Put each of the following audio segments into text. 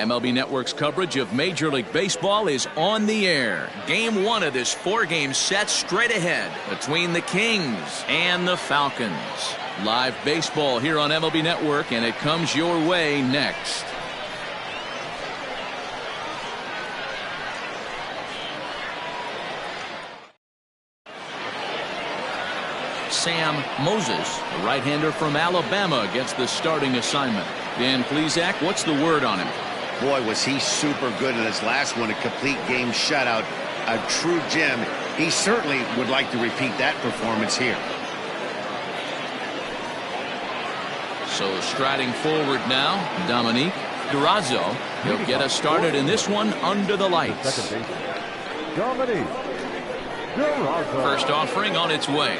MLB Network's coverage of Major League Baseball is on the air. Game 1 of this 4-game set straight ahead between the Kings and the Falcons. Live baseball here on MLB Network, and it comes your way next. Sam Moses, the right-hander from Alabama, gets the starting assignment. Dan Plesac, what's the word on him? Boy, was he super good in his last one, a complete game shutout, a true gem. He certainly would like to repeat that performance here. So striding forward now, Dominique Durazo. He'll get us started in this one under the lights. Dominique Durazo. First offering on its way.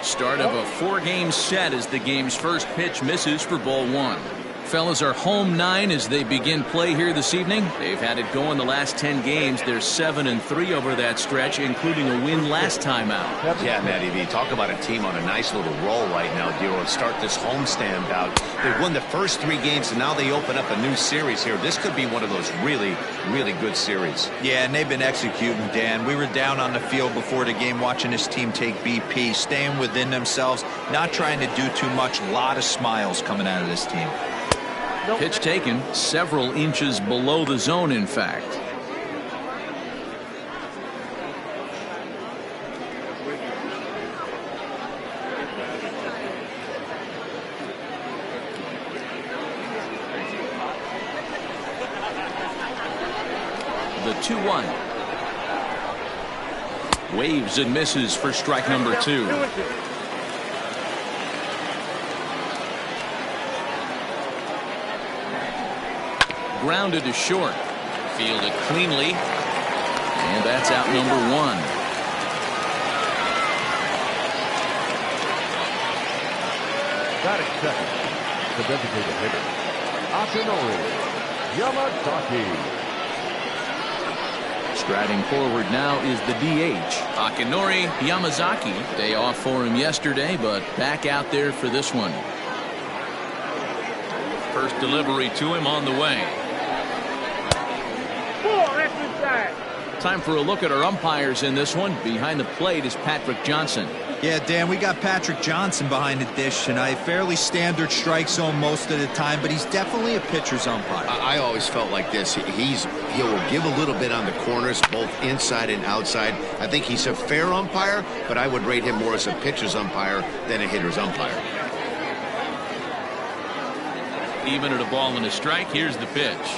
Start of a 4-game set as the game's first pitch misses for ball 1. Fellas are home 9 as they begin play here this evening. They've had it going the last 10 games. They're 7-3 over that stretch, including a win last time out. Yeah, Matty V, talk about a team on a nice little roll right now, Dero. Start this homestand out. They won the first 3 games, and now they open up a new series here. This could be one of those really, really good series. Yeah, and they've been executing, Dan. We were down on the field before the game watching this team take BP, staying within themselves, not trying to do too much. A lot of smiles coming out of this team. Pitch taken several inches below the zone, in fact. The 2-1. Waves and misses for strike number 2. Grounded to short. Fielded cleanly. And that's out number 1. Batting second, the designated hitter, Akinori Yamazaki. Striding forward now is the DH, Akinori Yamazaki. Day off for him yesterday, but back out there for this one. First delivery to him on the way. Time for a look at our umpires in this one. Behind the plate is Patrick Johnson. Yeah, Dan, we got Patrick Johnson behind the dish, and a fairly standard strike zone most of the time, but he's definitely a pitcher's umpire. I always felt like this. He'll give a little bit on the corners, both inside and outside. I think he's a fair umpire, but I would rate him more as a pitcher's umpire than a hitter's umpire. Even at a ball and a strike, here's the pitch.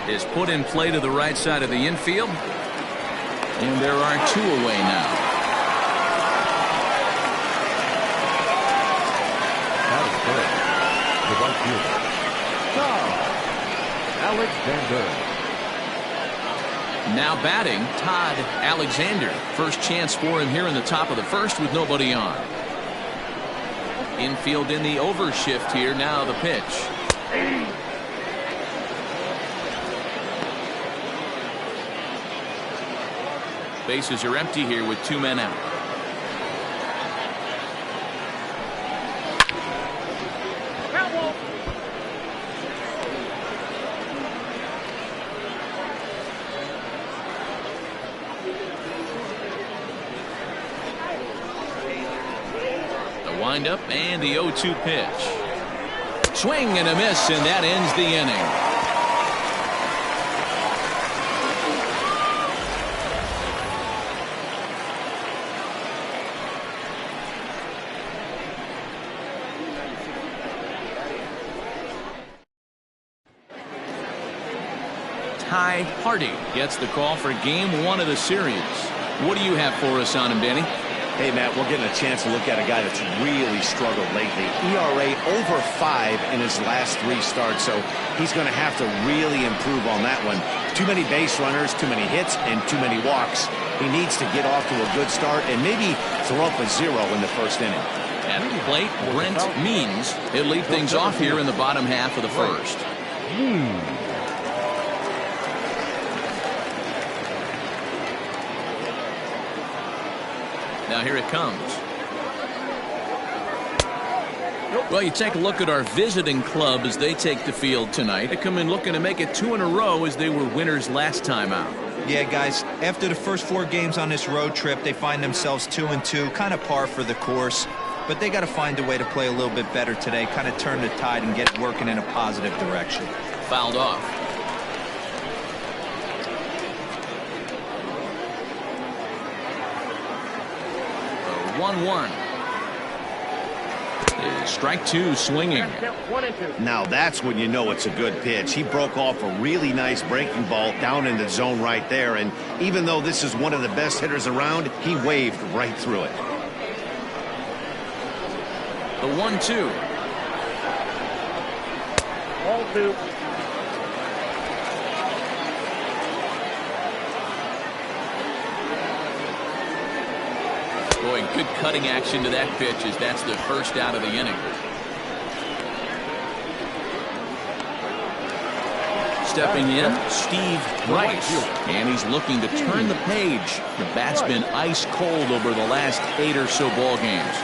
Is put in play to the right side of the infield. And there are 2 away now. That is first. The right fielder, Alexander. Now batting, Todd Alexander. First chance for him here in the top of the first with nobody on. Infield in the overshift here. Now the pitch. Bases are empty here with 2 men out. The windup and the 0-2 pitch. Swing and a miss, and that ends the inning. Ty Hardy gets the call for game 1 of the series. What do you have for us on him, Danny? Hey, Matt, we're getting a chance to look at a guy that's really struggled lately. ERA over 5 in his last 3 starts, so he's going to have to really improve on that one. Too many base runners, too many hits, and too many walks. He needs to get off to a good start and maybe throw up a 0 in the first inning. At the plate, Brent Means. He'll lead things off here in the bottom half of the first. Now here it comes. Well, you take a look at our visiting club as they take the field tonight. They come in looking to make it 2 in a row as they were winners last time out. Yeah, guys, after the first 4 games on this road trip, they find themselves 2-2, kind of par for the course. But they got to find a way to play a little bit better today, kind of turn the tide and get working in a positive direction. Fouled off. The 1-1. Strike 2 swinging. Now that's when you know it's a good pitch. He broke off a really nice breaking ball down in the zone right there. And even though this is one of the best hitters around, he waved right through it. The 1-2. Ball 2. Boy, good cutting action to that pitch as that's the first out of the inning. Stepping in, Steve Rice. And he's looking to turn the page. The bat's been ice cold over the last 8 or so ball games.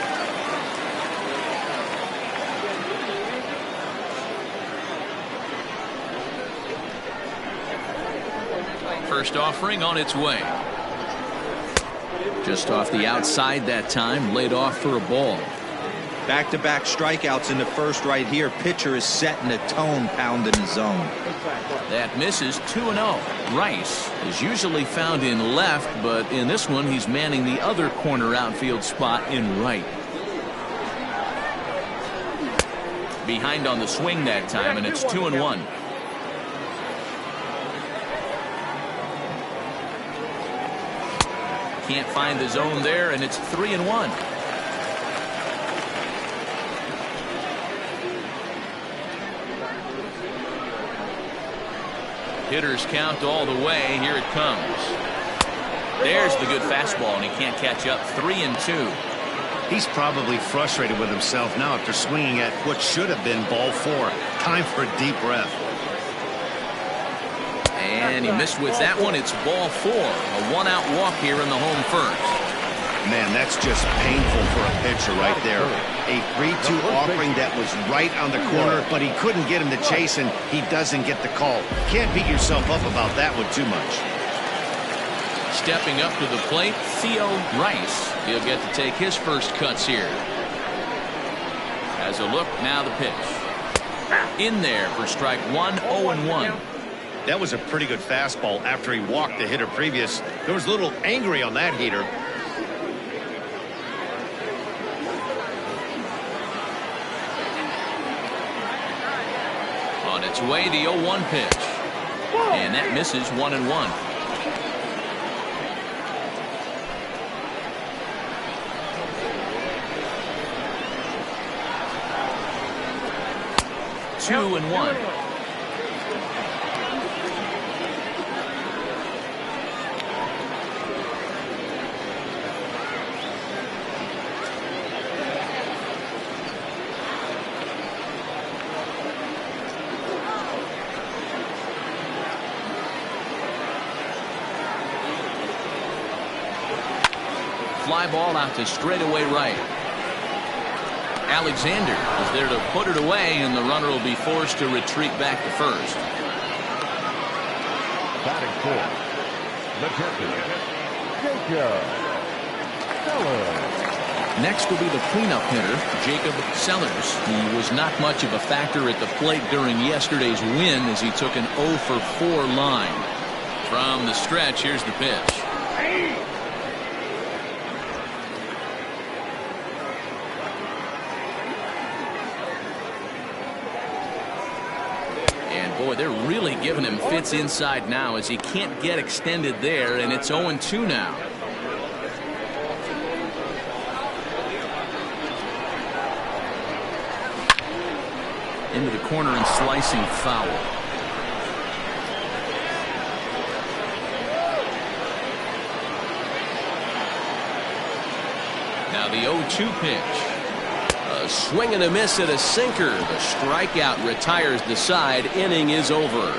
First offering on its way. Just off the outside that time, laid off for a ball. Back-to-back strikeouts in the first right here. Pitcher is setting the tone, pounding the zone. That misses. 2-0. Rice is usually found in left, but in this one he's manning the other corner outfield spot in right. Behind on the swing that time, and it's 2-1. Can't find the zone there, and it's 3-1. Hitters count all the way. Here it comes. There's the good fastball, and he can't catch up. 3-2. He's probably frustrated with himself now after swinging at what should have been ball 4. Time for a deep breath. And he missed with that one. It's ball 4. A 1-out walk here in the home first. Man, that's just painful for a pitcher right there. A 3-2 offering that was right on the corner, but he couldn't get him to chase, and he doesn't get the call. Can't beat yourself up about that one too much. Stepping up to the plate, Theo Rice. He'll get to take his first cuts here. As a look, now the pitch. In there for strike 1, 0-1. That was a pretty good fastball after he walked the hitter previous. There was a little angry on that heater. On its way, the 0-1 pitch. And that misses. 1-1. Two and one. Fly ball out to straightaway right. Alexander is there to put it away, and the runner will be forced to retreat back to first. Batting fourth, the captain, Jacob Sellers. Next will be the cleanup hitter, Jacob Sellers. He was not much of a factor at the plate during yesterday's win as he took an 0-for-4 line. From the stretch, here's the pitch. Boy, they're really giving him fits inside now as he can't get extended there, and it's 0-2 now. Into the corner and slicing foul. Now the 0-2 pitch. A swing and a miss at a sinker. The strikeout retires the side. Inning is over.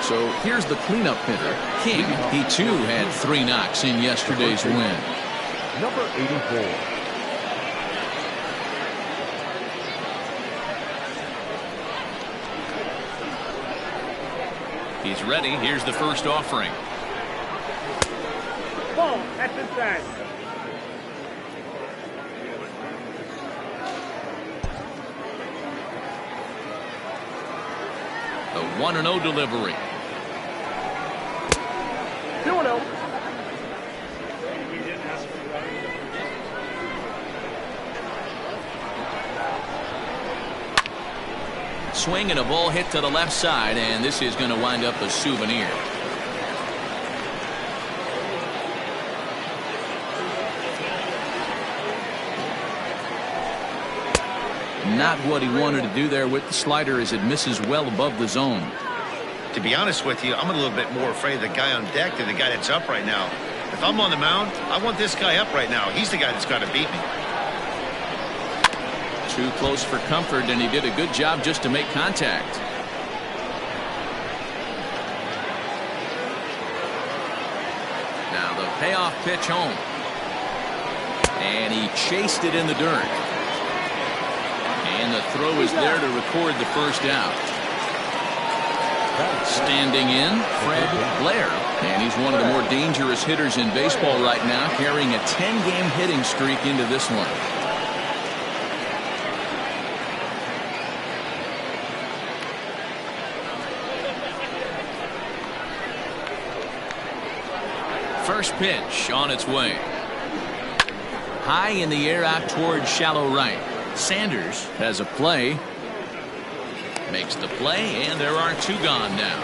So here's the cleanup hitter, King. He too had 3 knocks in yesterday's win. Number 84. He's ready. Here's the first offering. Ball, that's inside. The 1-0 delivery. 2-0. Swing and a ball hit to the left side, and this is going to wind up a souvenir. Not what he wanted to do there with the slider, as it misses well above the zone. To be honest with you, I'm a little bit more afraid of the guy on deck than the guy that's up right now. If I'm on the mound, I want this guy up right now. He's the guy that's got to beat me. Too close for comfort, and he did a good job just to make contact. Now the payoff pitch home. And he chased it in the dirt. And the throw is there to record the first out. Standing in, Fred Blair. And he's one of the more dangerous hitters in baseball right now, carrying a 10-game hitting streak into this one. First pitch on its way. High in the air out towards shallow right. Sanders has a play. Makes the play, and there are 2 gone now.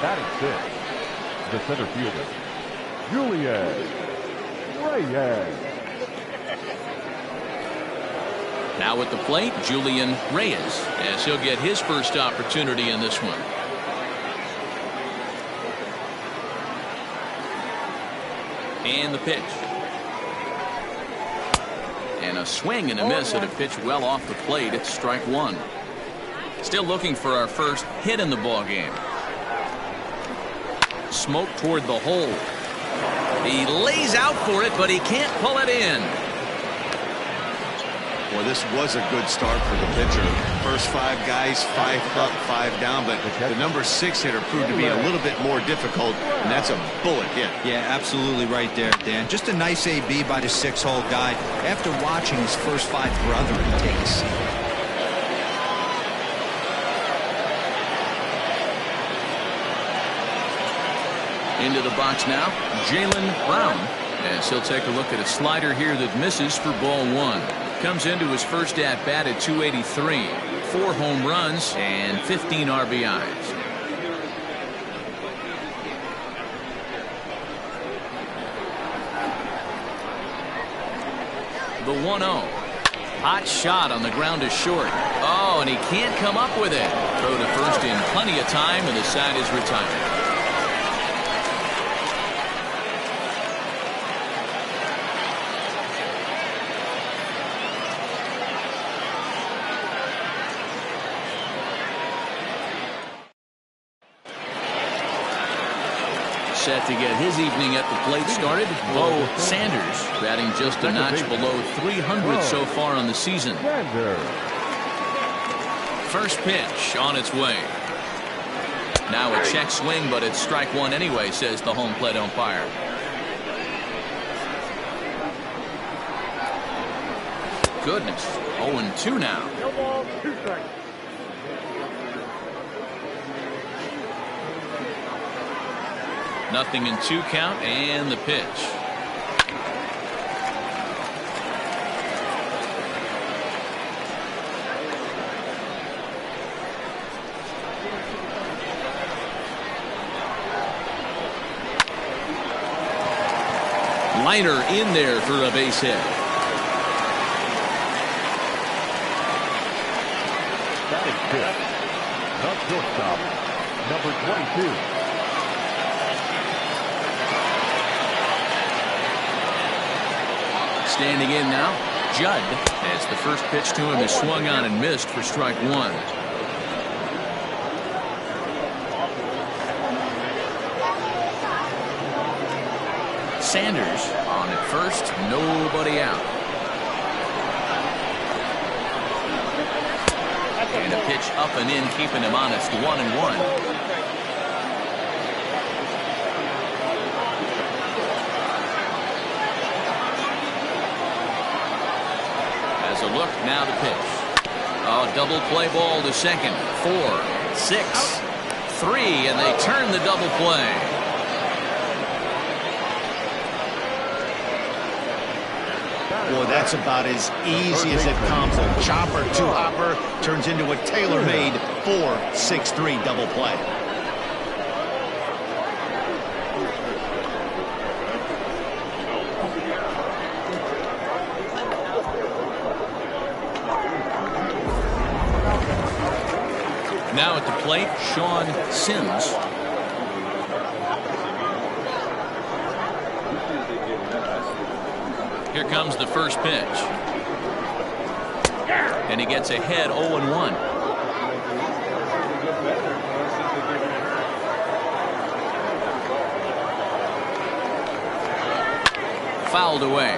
Batting 6. The center fielder, Julian Reyes. Now at the plate, Julian Reyes, as he'll get his first opportunity in this one. And the pitch. And a swing and a miss at a pitch well off the plate. It's strike 1. Still looking for our first hit in the ball game. Smoke toward the hole. He lays out for it, but he can't pull it in. Well, this was a good start for the pitcher. First 5 guys, 5 up, 5 down, but the number 6 hitter proved to be a little bit more difficult, and that's a bullet hit. Yeah, absolutely right there, Dan. Just a nice AB by the 6-hole guy after watching his first 5 brethren take a seat. Into the box now, Jaylen Brown, as he'll take a look at a slider here that misses for ball 1. Comes into his first at-bat at 283. 4 home runs and 15 RBIs. The 1-0. Hot shot on the ground is short. Oh, and he can't come up with it. Throw to first in plenty of time, and the side is retired. Set to get his evening at the plate started, Bo Sanders, batting just a notch below 300 so far on the season. First pitch on its way. Now a check swing, but it's strike 1 anyway, says the home plate umpire. Goodness, 0-2 now. No ball, 2 strikes. Nothing in 2 count, and the pitch. Liner in there for a base hit. That is good. The shortstop, number 22. Standing in now, Judd, as the first pitch to him is swung on and missed for strike 1. Sanders on at first, nobody out. And a pitch up and in, keeping him honest, 1-1. As a look, now the pitch. Oh, double play ball to second. 4, 6, 3, and they turn the double play. Boy, that's about as easy as it comes. A chopper, two-hopper turns into a tailor-made 4-6-3 double play. Now at the plate, Sean Sims. Here comes the first pitch. And he gets ahead 0-1. Fouled away.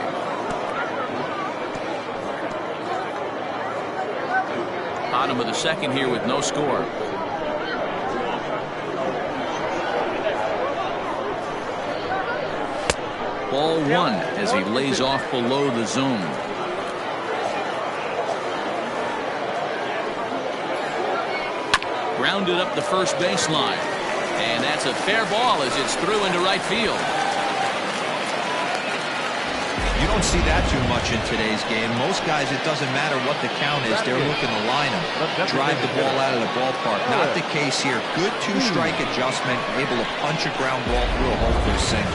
Bottom of the second here with no score. Ball 1 as he lays off below the zone. Grounded up the first baseline. And that's a fair ball as it's through into right field. You don't see that too much in today's game. Most guys, it doesn't matter what the count is. They're looking to line them, drive the ball out of the ballpark. Not the case here. Good two-strike adjustment, able to punch a ground ball through a hole for a single.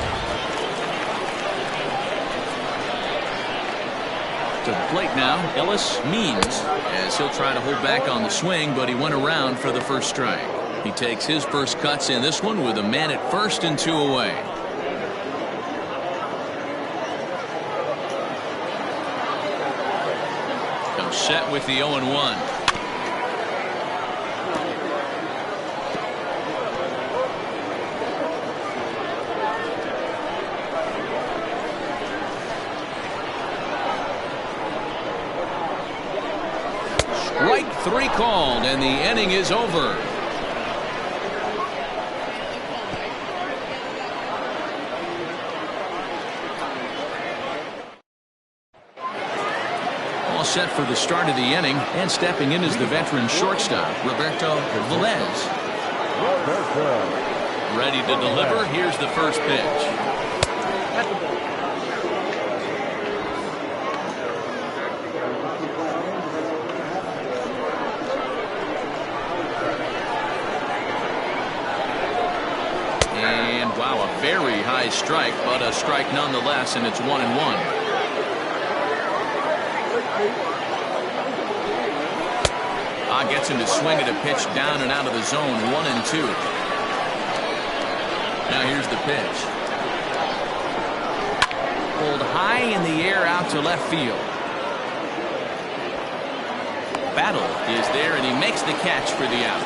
To the plate now, Ellis Means, as he'll try to hold back on the swing, but he went around for the first strike. He takes his first cuts in this one with a man at first and 2 away. Comes set with the 0-1. Strike 3 called, and the inning is over. All set for the start of the inning, and stepping in is the veteran shortstop, Roberto Velez. Ready to deliver. Here's the first pitch. Wow, a very high strike, but a strike nonetheless, and it's 1-1. Gets him to swing at a pitch down and out of the zone, 1-2. Now here's the pitch. Pulled high in the air out to left field. Battle is there, and he makes the catch for the out.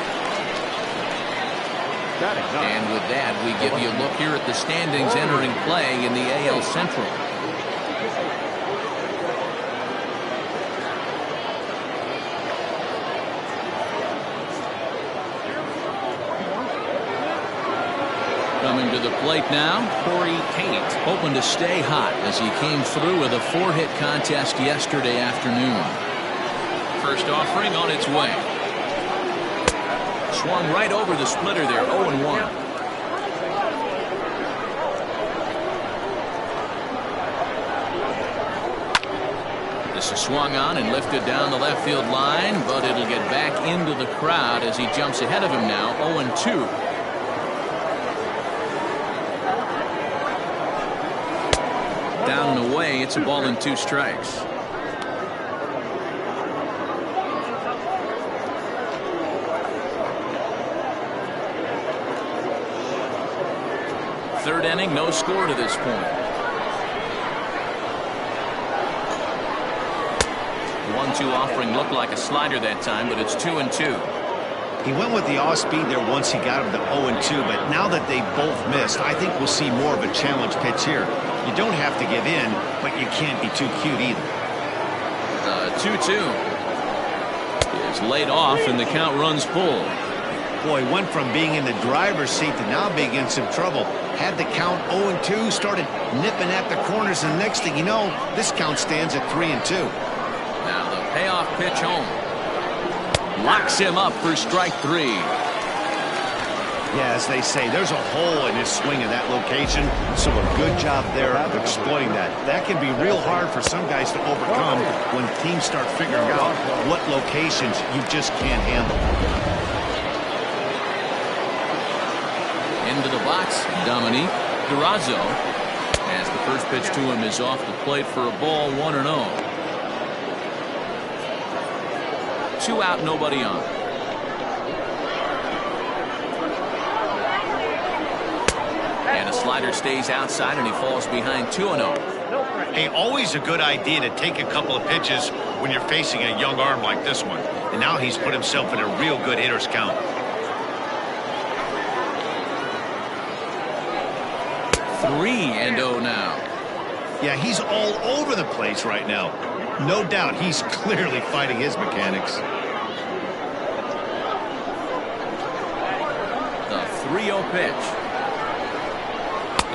And with that, we give you a look here at the standings entering play in the AL Central. Coming to the plate now, Corey Tate, hoping to stay hot as he came through with a 4-hit contest yesterday afternoon. First offering on its way. Swung right over the splitter there, 0-1. This is swung on and lifted down the left field line, but it'll get back into the crowd as he jumps ahead of him now, 0-2. Down and away, it's a ball and 2 strikes. Third inning, no score to this point. 1-2 offering looked like a slider that time, but it's 2-2. He went with the off speed there once he got him to 0-2, but now that they both missed, I think we'll see more of a challenge pitch here. You don't have to give in, but you can't be too cute either. The 2-2 is laid off, and the count runs full. Boy, went from being in the driver's seat to now being in some trouble. Had the count 0-2, started nipping at the corners, and next thing you know, this count stands at 3-2. Now the payoff pitch home. Locks him up for strike 3. Yeah, as they say, there's a hole in his swing in that location, so a good job there of exploiting that. That can be real hard for some guys to overcome when teams start figuring out what locations you just can't handle. Into the box, Dominique Durazo, as the first pitch to him is off the plate for a ball, 1-0. 2 out, nobody on. And a slider stays outside, and he falls behind 2-0. Hey, always a good idea to take a couple of pitches when you're facing a young arm like this one. And now he's put himself in a real good hitter's count. 3-0 now. Yeah, he's all over the place right now. No doubt he's clearly fighting his mechanics. The 3-0 pitch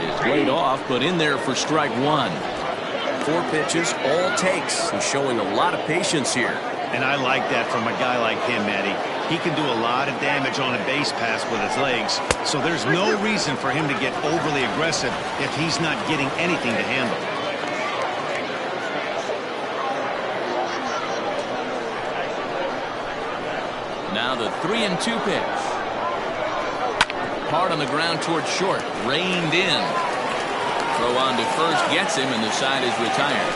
is laid off, but in there for strike 1. 4 pitches, all takes. He's showing a lot of patience here. And I like that from a guy like him, Matty. He can do a lot of damage on a base pass with his legs, so there's no reason for him to get overly aggressive if he's not getting anything to handle. Now the 3-2 pitch. Hard on the ground towards short. Reined in. Throw on to first gets him, and the side is retired.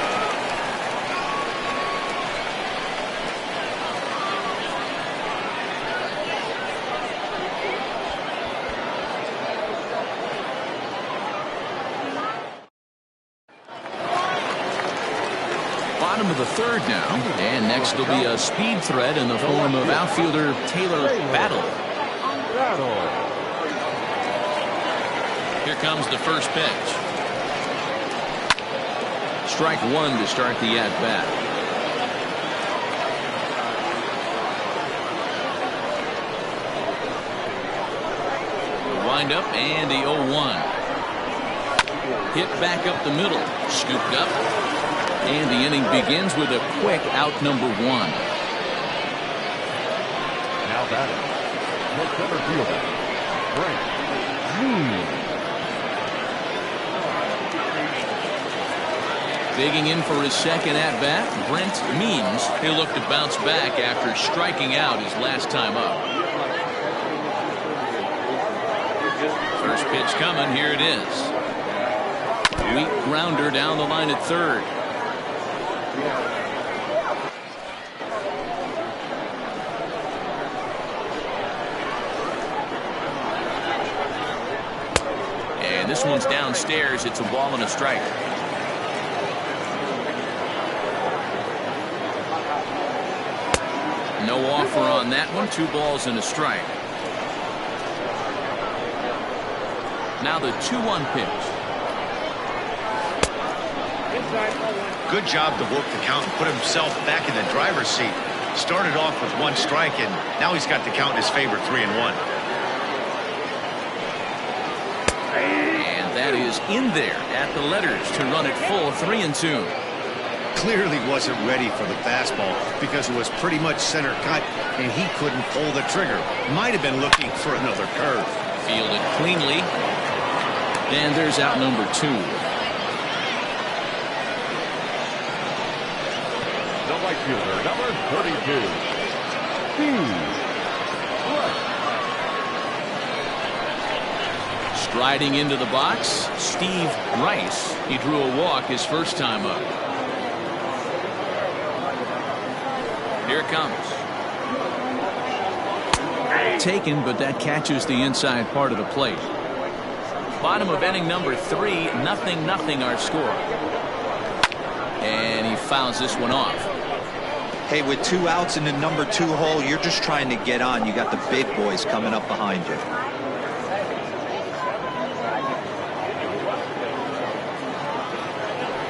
Bottom of the third now, and next will be a speed threat in the form of outfielder Taylor Battle. Here comes the first pitch. Strike 1 to start the at-bat. Wind up and the 0-1. Hit back up the middle. Scooped up. And the inning begins with a quick out number 1. Now batting, the center fielder, Frank Means. Digging in for his second at-bat, Brent Means. He'll look to bounce back after striking out his last time up. First pitch coming. Here it is. Weak grounder down the line at third. And this one's downstairs. It's a ball and a strike. No offer on that one. 2 balls and a strike. Now the 2-1 pitch. Good job to work the count and put himself back in the driver's seat. Started off with 1 strike, and now he's got the count in his favor, 3-1. And that is in there at the letters to run it full, 3-2. Clearly wasn't ready for the fastball because it was pretty much center cut, and he couldn't pull the trigger. Might have been looking for another curve. Fielded cleanly. And there's out number 2. The right fielder, number 32, Steve Rice. Striding into the box, Steve Rice. He drew a walk his first time up. Here it comes. Taken, but that catches the inside part of the plate. Bottom of inning number 3, 0-0 our score. And he fouls this one off. Hey, with 2 outs in the number 2 hole, you're just trying to get on. You got the big boys coming up behind you.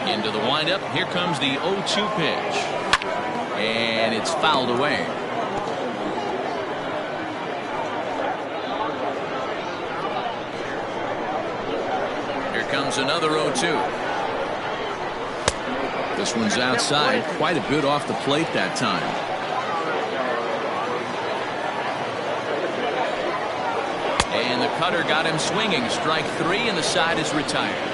Into the windup. Here comes the 0-2 pitch. And it's fouled away. Here comes another 0-2. This one's outside. Quite a bit off the plate that time. And the cutter got him swinging. Strike 3, and the side is retired.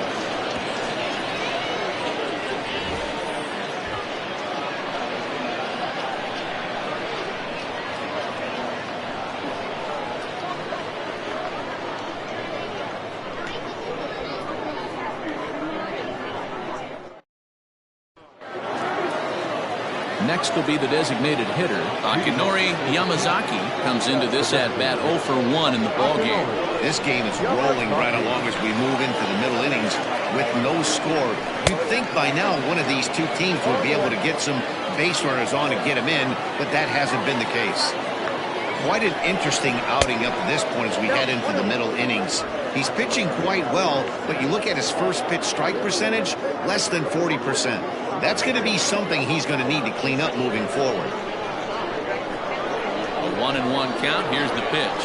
Next will be the designated hitter. Akinori Yamazaki comes into this at-bat 0 for 1 in the ballgame. This game is rolling right along as we move into the middle innings with no score. You'd think by now one of these two teams would be able to get some base runners on and get them in, but that hasn't been the case. Quite an interesting outing up to this point as we head into the middle innings. He's pitching quite well, but you look at his first pitch strike percentage, less than 40%. That's going to be something he's going to need to clean up moving forward. A 1-1 count. Here's the pitch.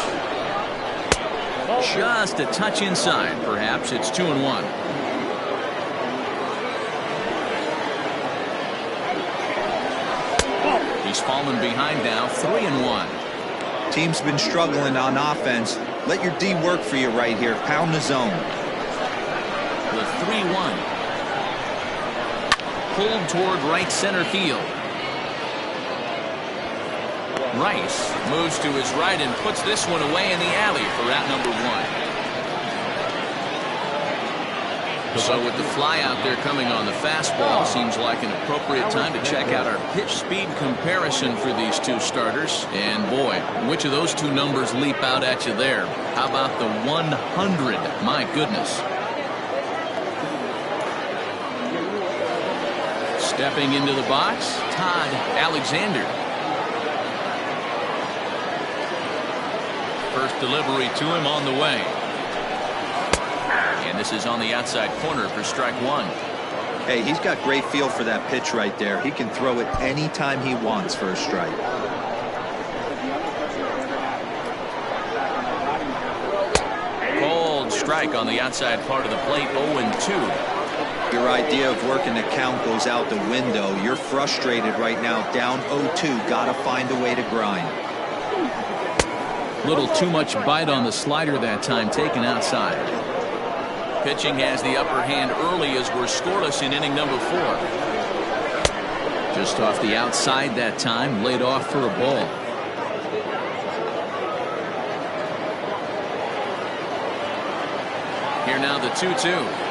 Just a touch inside. Perhaps it's 2-1. He's fallen behind now. 3-1. Team's been struggling on offense. Let your D work for you right here. Pound the zone. The 3-1. Pulled toward right center field. Rice moves to his right and puts this one away in the alley for out number 1. So with the fly out there coming on the fastball, seems like an appropriate time to check out our pitch speed comparison for these two starters. And boy, which of those two numbers leap out at you there? How about the 100? My goodness. Stepping into the box, Todd Alexander. First delivery to him on the way. And this is on the outside corner for strike 1. Hey, he's got great feel for that pitch right there. He can throw it anytime he wants for a strike. Cold strike on the outside part of the plate, 0-2. Your idea of working the count goes out the window. You're frustrated right now, down 0-2. Gotta find a way to grind. Little too much bite on the slider that time, taken outside. Pitching has the upper hand early as we're scoreless in inning number 4. Just off the outside that time, laid off for a ball. Here now the 2-2.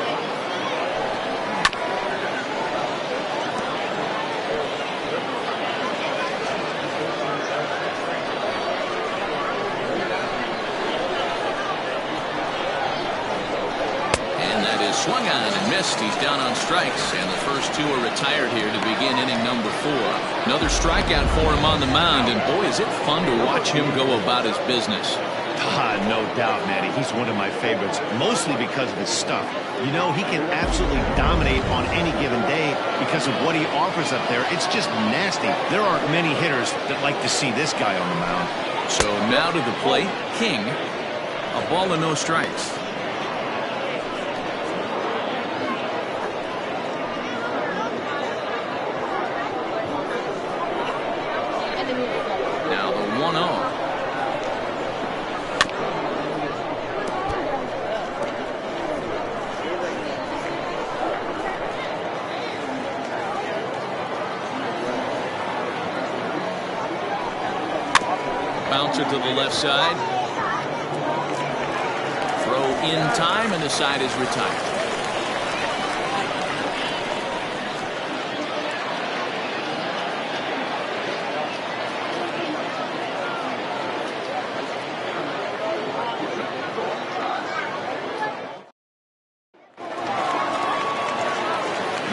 Swung on and missed. He's down on strikes, and the first 2 are retired here to begin inning number 4. Another strikeout for him on the mound, and boy, is it fun to watch him go about his business. No doubt, Matty. He's one of my favorites, mostly because of his stuff. You know, he can absolutely dominate on any given day because of what he offers up there. It's just nasty. There aren't many hitters that like to see this guy on the mound. So now to the plate, King. A ball and no strikes. Now the 1-0. Bouncer to the left side. Throw in time, and the side is retired.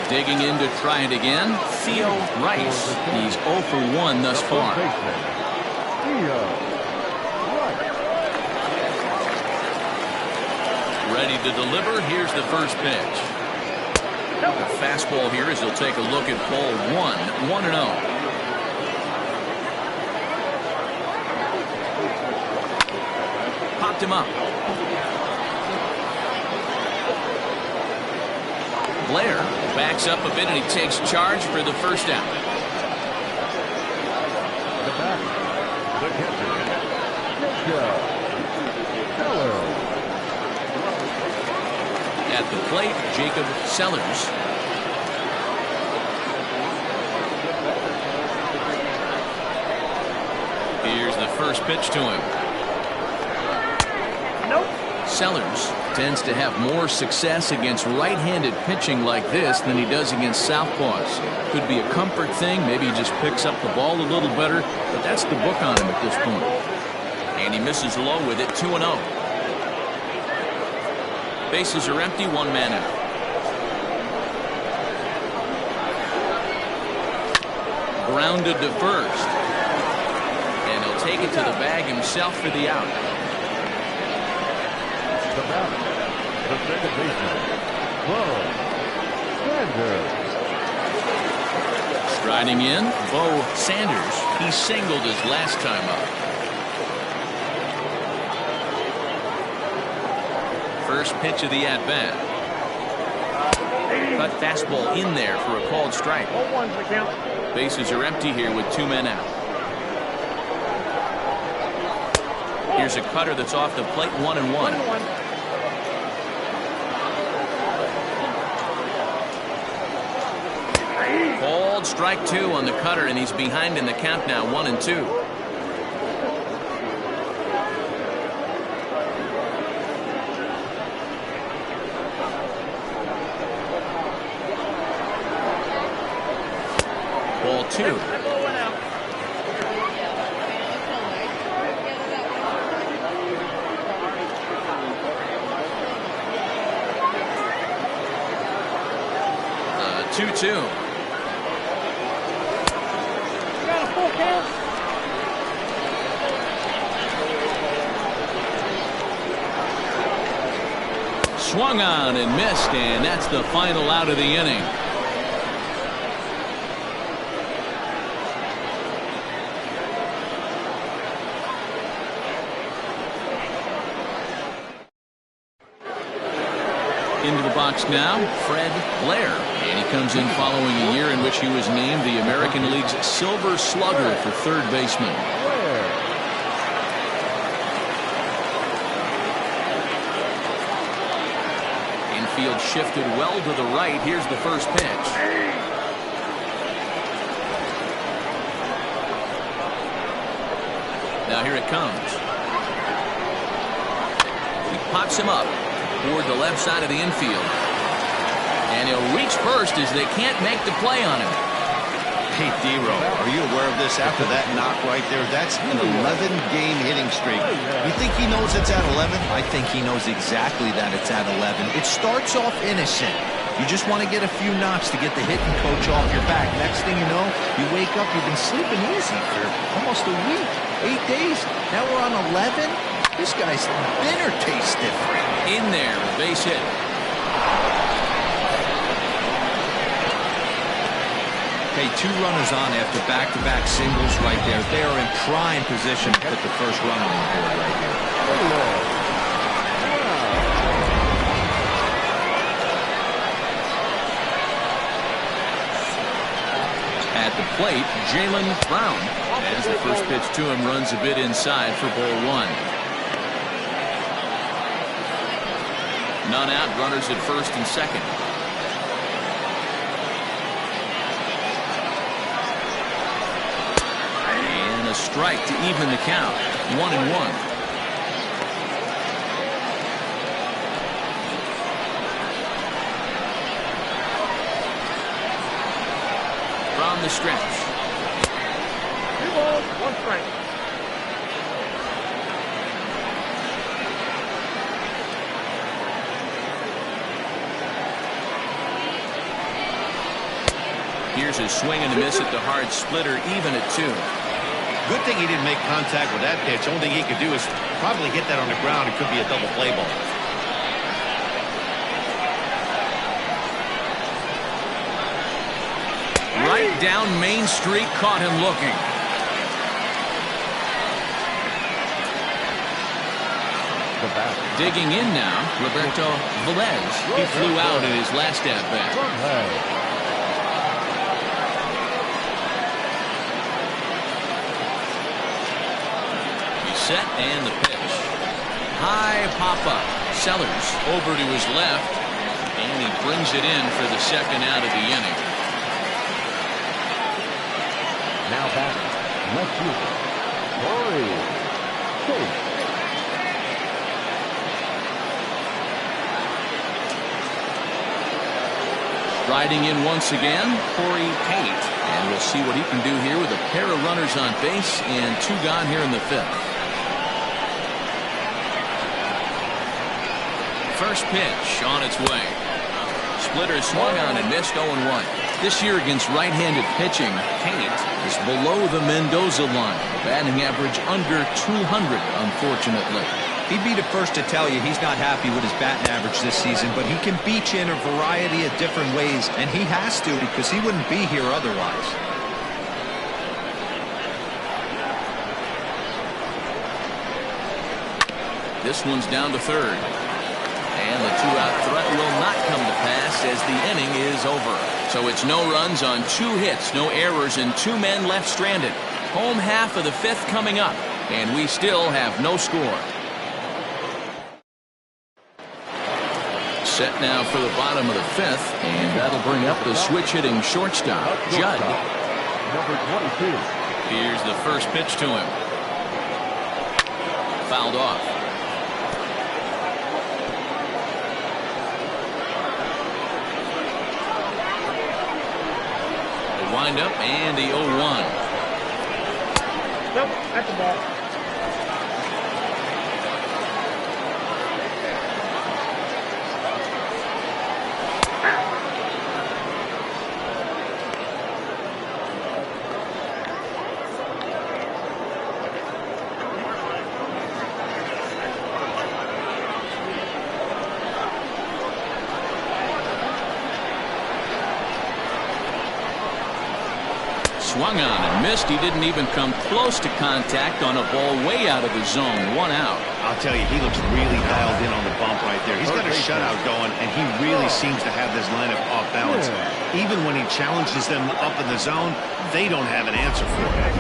Digging in to try it again, Theo Rice. He's 0 for 1 thus far. Ready to deliver. Here's the first pitch. The fastball here as he'll take a look at ball 1-0. Popped him up. Blair backs up a bit and he takes charge for the first out. The batter, the catcher, At the plate, Jacob Sellers. Here's the first pitch to him. Nope. Sellers tends to have more success against right-handed pitching like this than he does against southpaws. Could be a comfort thing. Maybe he just picks up the ball a little better, but that's the book on him at this point. And he misses low with it, 2-0. Bases are empty, one man out. Grounded to first. And he'll take it to the bag himself for the out. the batter, the second baseman, Bo Sanders. Striding in, Bo Sanders. He singled his last time up. First pitch of the at-bat. Cut fastball in there for a called strike. 0-1's the count. Bases are empty here with two men out. Here's a cutter that's off the plate, 1-1. 1-1. Called strike two on the cutter, and he's behind in the count now, 1-2. Ball two. 2-2. Got a full count. Swung on and missed, and that's the final out of the inning. Into the box now, Fred Blair. And he comes in following a year in which he was named the American League's Silver Slugger for third baseman. Infield shifted well to the right. Here's the first pitch. Now here it comes. He pops him up toward the left side of the infield. And he'll reach first as they can't make the play on him. Hey, D-Row, are you aware of this after that knock right there? That's an 11-game hitting streak. You think he knows it's at 11? I think he knows exactly that it's at 11. It starts off innocent. You just want to get a few knocks to get the hitting coach off your back. Next thing you know, you wake up, you've been sleeping easy for almost a week, 8 days. Now we're on 11. This guy's dinner tastes different. In there, base hit. Okay, two runners on after back-to-back singles right there. They are in prime position to put the first run on the board right here. At the plate, Jalen Brown. As the first pitch to him runs a bit inside for ball one. None out, runners at first and second. And a strike to even the count. 1-1. From the stretch. 2 balls, 1 strike. Here's a swing and a miss at the hard splitter, even at 2. Good thing he didn't make contact with that pitch. Only thing he could do is probably hit that on the ground. It could be a double play ball. down Main Street caught him looking. Digging in now, Roberto Velez. He flew out in his last at-bat. He's set and the pitch. High pop-up. Sellers over to his left, and he brings it in for the second out of the inning. Now back, left fielder, Corey Chase. Riding in once again, Corey Pate. And we'll see what he can do here with a pair of runners on base and 2 gone here in the 5th. First pitch on its way. Splitter swung on and missed 0-1. This year against right-handed pitching, Pate is below the Mendoza line. Batting average under 200, unfortunately. He'd be the first to tell you he's not happy with his batting average this season, but he can beat you in a variety of different ways, and he has to because he wouldn't be here otherwise. This one's down to third. And the 2-out threat will not come to pass as the inning is over. So it's no runs on 2 hits, no errors, and 2 men left stranded. Home half of the 5th coming up, and we still have no score. Set now for the bottom of the 5th, and that'll bring up the switch-hitting shortstop, Judd. Number 22. Here's the first pitch to him. Fouled off. The wind-up and the 0-1. Nope, that's the ball. Swung on and missed. He didn't even come close to contact on a ball way out of the zone. 1 out. I'll tell you, he looks really dialed in on the bump right there. He's got a shutout going, and he really seems to have this lineup off balance. Even when he challenges them up in the zone, they don't have an answer for him.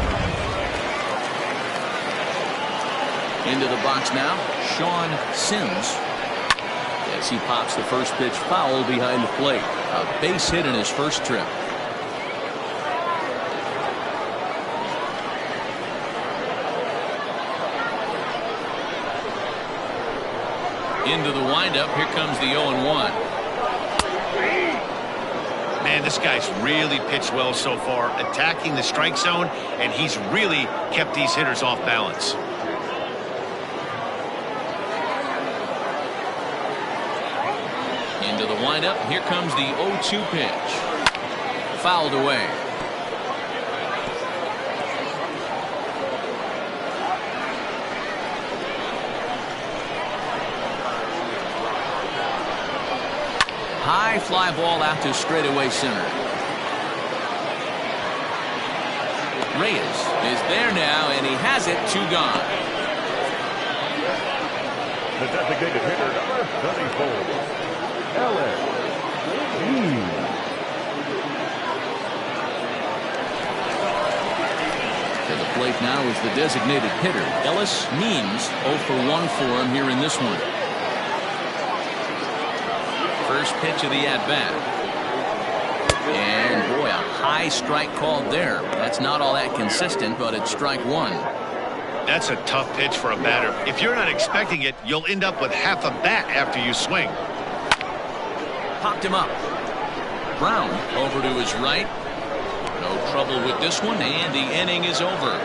Into the box now, Sean Sims. As he pops the first pitch foul behind the plate. A base hit in his first trip. Into the windup. Here comes the 0-1. Man, this guy's really pitched well so far, attacking the strike zone, and he's really kept these hitters off balance. Into the windup. Here comes the 0-2 pitch. Fouled away. High fly ball out to straightaway center. Reyes is there now, and he has it. 2 gone. The designated hitter, number 34, Ellis. To the plate now is the designated hitter. Ellis Means 0 for 1 for him here in this one. First pitch of the at-bat. And boy, a high strike called there. That's not all that consistent, but it's strike 1. That's a tough pitch for a batter. If you're not expecting it, you'll end up with half a bat after you swing. Popped him up. Brown over to his right. No trouble with this one, and the inning is over.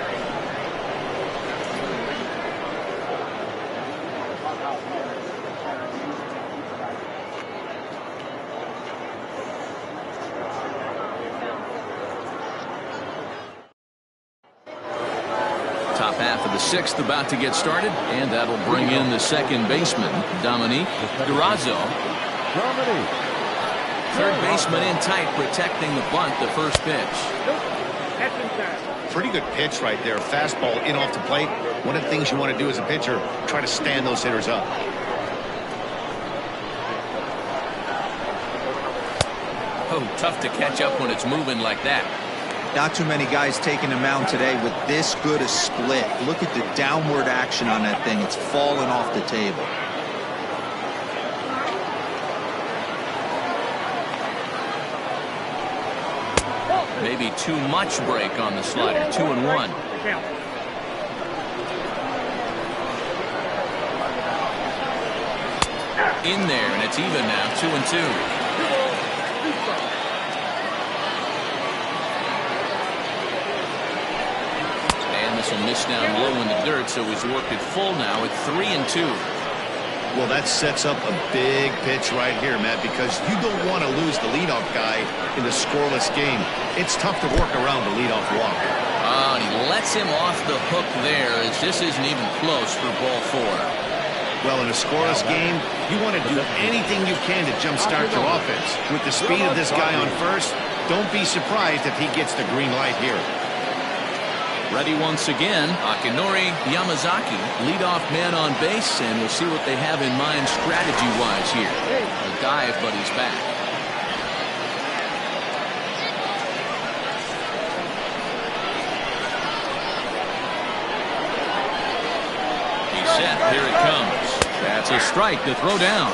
Top half of the 6th about to get started, and that'll bring in the second baseman, Dominique Durazo. Third baseman in tight, protecting the bunt, the first pitch. That's inside. Pretty good pitch right there. Fastball in off the plate. One of the things you want to do as a pitcher, try to stand those hitters up. Oh, tough to catch up when it's moving like that. Not too many guys taking the mound today with this good a split. Look at the downward action on that thing. It's falling off the table. Maybe too much break on the slider. 2-1. In there, and it's even now. 2-2. This will miss down low in the dirt, so he's worked it full now at 3-2. Well, that sets up a big pitch right here, Matt, because you don't want to lose the leadoff guy in a scoreless game. It's tough to work around the leadoff walk. And he lets him off the hook there, as this isn't even close for ball 4. Well, in a scoreless game, you want to do anything you can to jumpstart your offense. With the speed of this guy on first, don't be surprised if he gets the green light here. Ready once again, Akinori Yamazaki, leadoff man on base, and we'll see what they have in mind strategy-wise here. A dive, but he's back. He's set. Here it comes. That's a strike to throw down.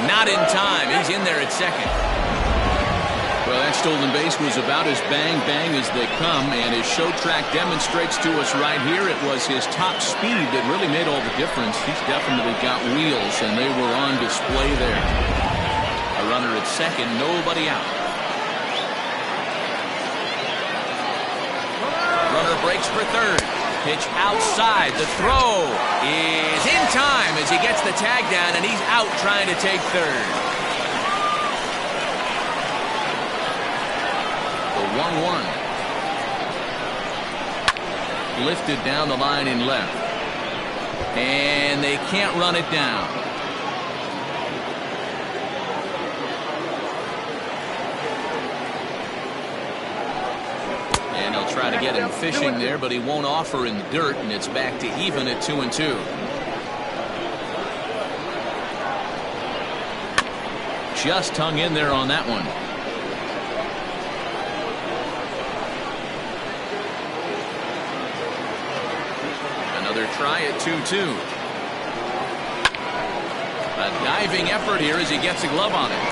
Not in time. He's in there at second. Well, that stolen base was about as bang-bang as they come, and his show track demonstrates to us right here it was his top speed that really made all the difference. He's definitely got wheels, and they were on display there. A runner at second, nobody out. Runner breaks for third. Pitch outside. The throw is in time as he gets the tag down, and he's out trying to take third. 1-1. Lifted down the line in left. And they can't run it down. And he'll try to get him fishing there, but he won't offer in the dirt, and it's back to even at 2-2. Just hung in there on that one. Try at 2-2. A diving effort here as he gets a glove on it.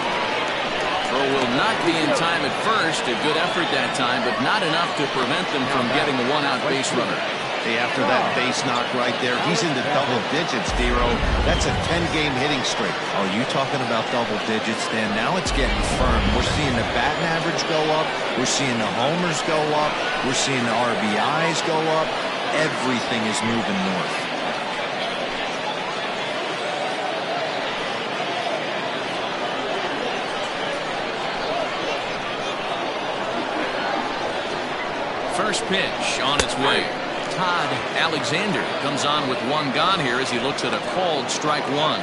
Throw will not be in time at first. A good effort that time, but not enough to prevent them from getting a one-out base runner. Hey, after that base knock right there, he's into double digits, D-Row. That's a 10-game hitting streak. Oh, you talking about double digits, Dan? Now it's getting firm. We're seeing the batting average go up. We're seeing the homers go up. We're seeing the RBIs go up. Everything is moving north. First pitch on its way. Todd Alexander comes on with one gone here as he looks at a called strike one.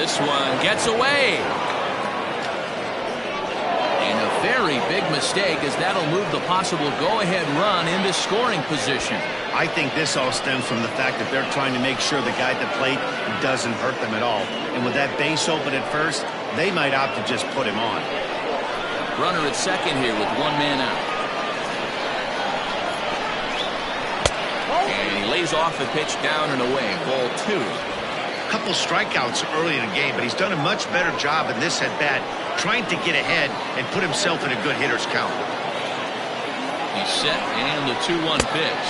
This one gets away. And a very big mistake, as that'll move the possible go-ahead run into scoring position. I think this all stems from the fact that they're trying to make sure the guy at the plate doesn't hurt them at all. And with that base open at first, they might opt to just put him on. Runner at second here with one man out. And he lays off the pitch down and away. Ball 2. Couple strikeouts early in the game, but he's done a much better job in this at-bat trying to get ahead and put himself in a good hitter's count. He's set, and the 2-1 pitch.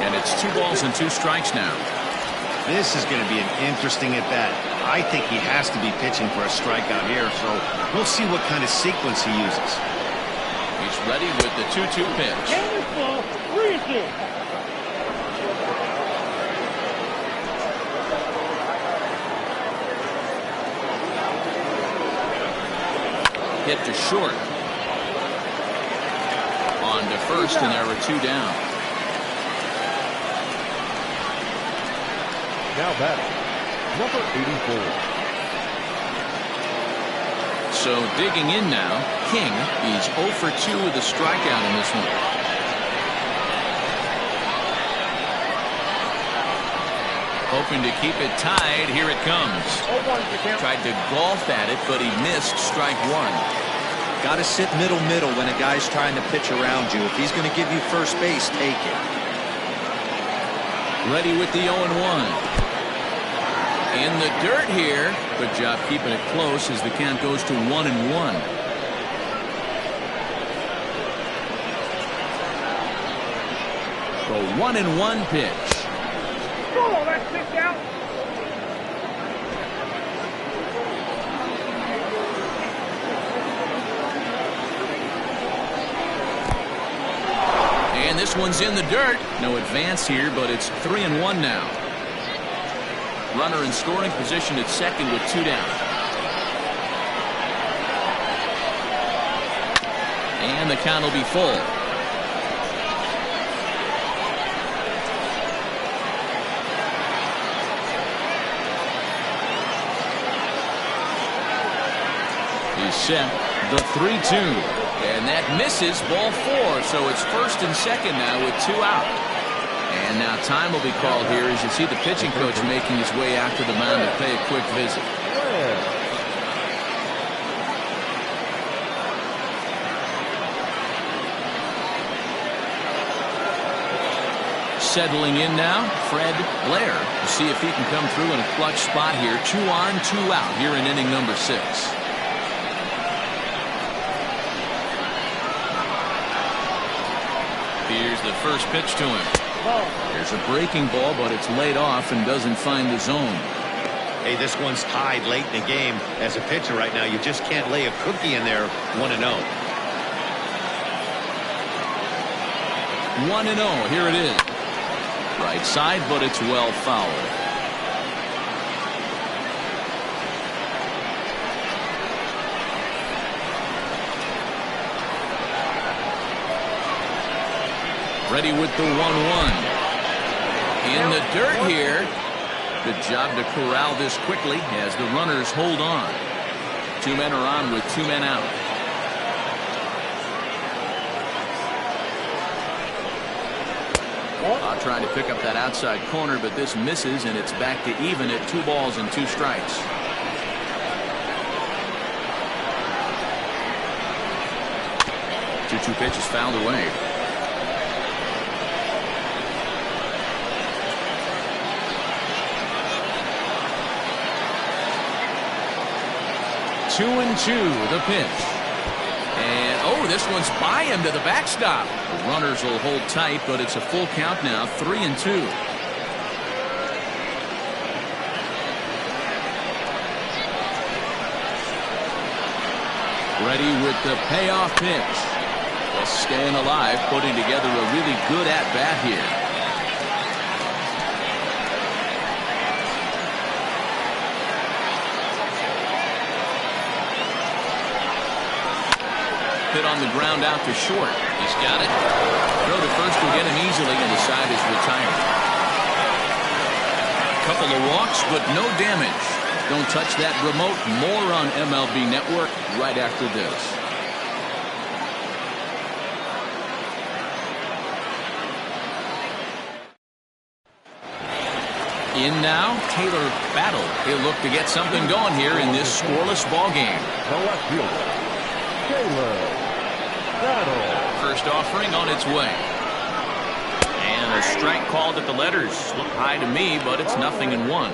And it's 2 balls and 2 strikes now. This is going to be an interesting at-bat. I think he has to be pitching for a strikeout here, so we'll see what kind of sequence he uses. He's ready with the 2-2 pitch. Hit to short. On to first, and there are 2 down. Now batting, number 84. So digging in now, King. He's 0 for 2 with a strikeout in this one. Hoping to keep it tied. Here it comes. Tried to golf at it, but he missed strike 1. Got to sit middle when a guy's trying to pitch around you. If he's going to give you first base, take it. Ready with the 0-1. In the dirt here. Good job keeping it close as the count goes to 1-1. The 1-1 pitch. Oh, that's 6 out. And this one's in the dirt. No advance here, but it's 3-1 now. Runner in scoring position at second with 2 down. And the count will be full. He's set. The 3-2. And that misses, ball 4. So it's first and second now with 2 out. And now time will be called here as you see the pitching coach making his way out to the mound to pay a quick visit. Settling in now, Fred Blair. To see if he can come through in a clutch spot here. 2 on, 2 out here in inning number 6. Here's the first pitch to him. There's a breaking ball, but it's laid off and doesn't find the zone. Hey, this one's tied late in the game. As a pitcher right now, you just can't lay a cookie in there. 1-0. 1-0. Here it is. Right side, but it's well fouled. Ready with the 1-1. In the dirt here. Good job to corral this quickly as the runners hold on. 2 men are on with 2 men out. Trying to pick up that outside corner, but this misses, and it's back to even at 2 balls and 2 strikes. Two pitches fouled away. Two and 2, the pitch. And, oh, this one's by him to the backstop. The runners will hold tight, but it's a full count now, 3-2. Ready with the payoff pitch. Just staying alive, putting together a really good at-bat here. Hit on the ground out to short. He's got it. Throw to first will get him easily, and the side is retired. Couple of walks, but no damage. Don't touch that remote. More on MLB Network right after this. In now, Taylor Battle. He'll look to get something going here in this scoreless ball game. The left fielder, Taylor Battle. First offering on its way. And a strike called at the letters. Look high to me, but it's 0-1.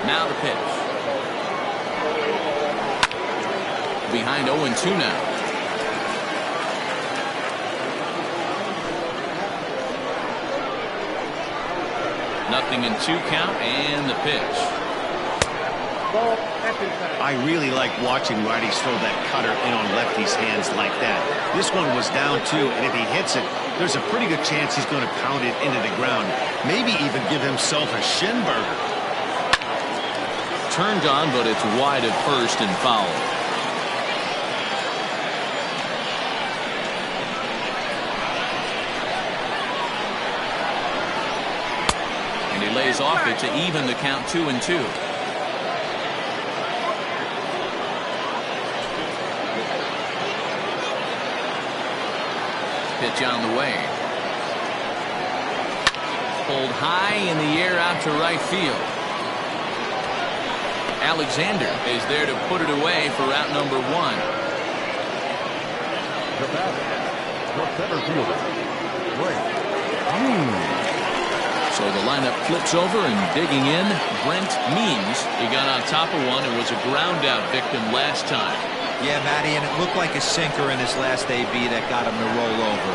Now the pitch. Behind 0-2 now. Nothing in 2 count, and the pitch. Ball, that's inside. I really like watching righties throw that cutter in on lefties' hands like that. This one was down two, and if he hits it, there's a pretty good chance he's going to pound it into the ground. Maybe even give himself a shin burger. Turned on, but it's wide at first and foul. And he lays off it to even the count 2-2. Pitch on the way. Pulled high in the air out to right field. Alexander is there to put it away for out number one. The batter, the center fielder, Brent. So the lineup flips over, and digging in, Brent Means. He got on top of one and was a ground out victim last time. Yeah, Matty, and it looked like a sinker in his last AB that got him to roll over.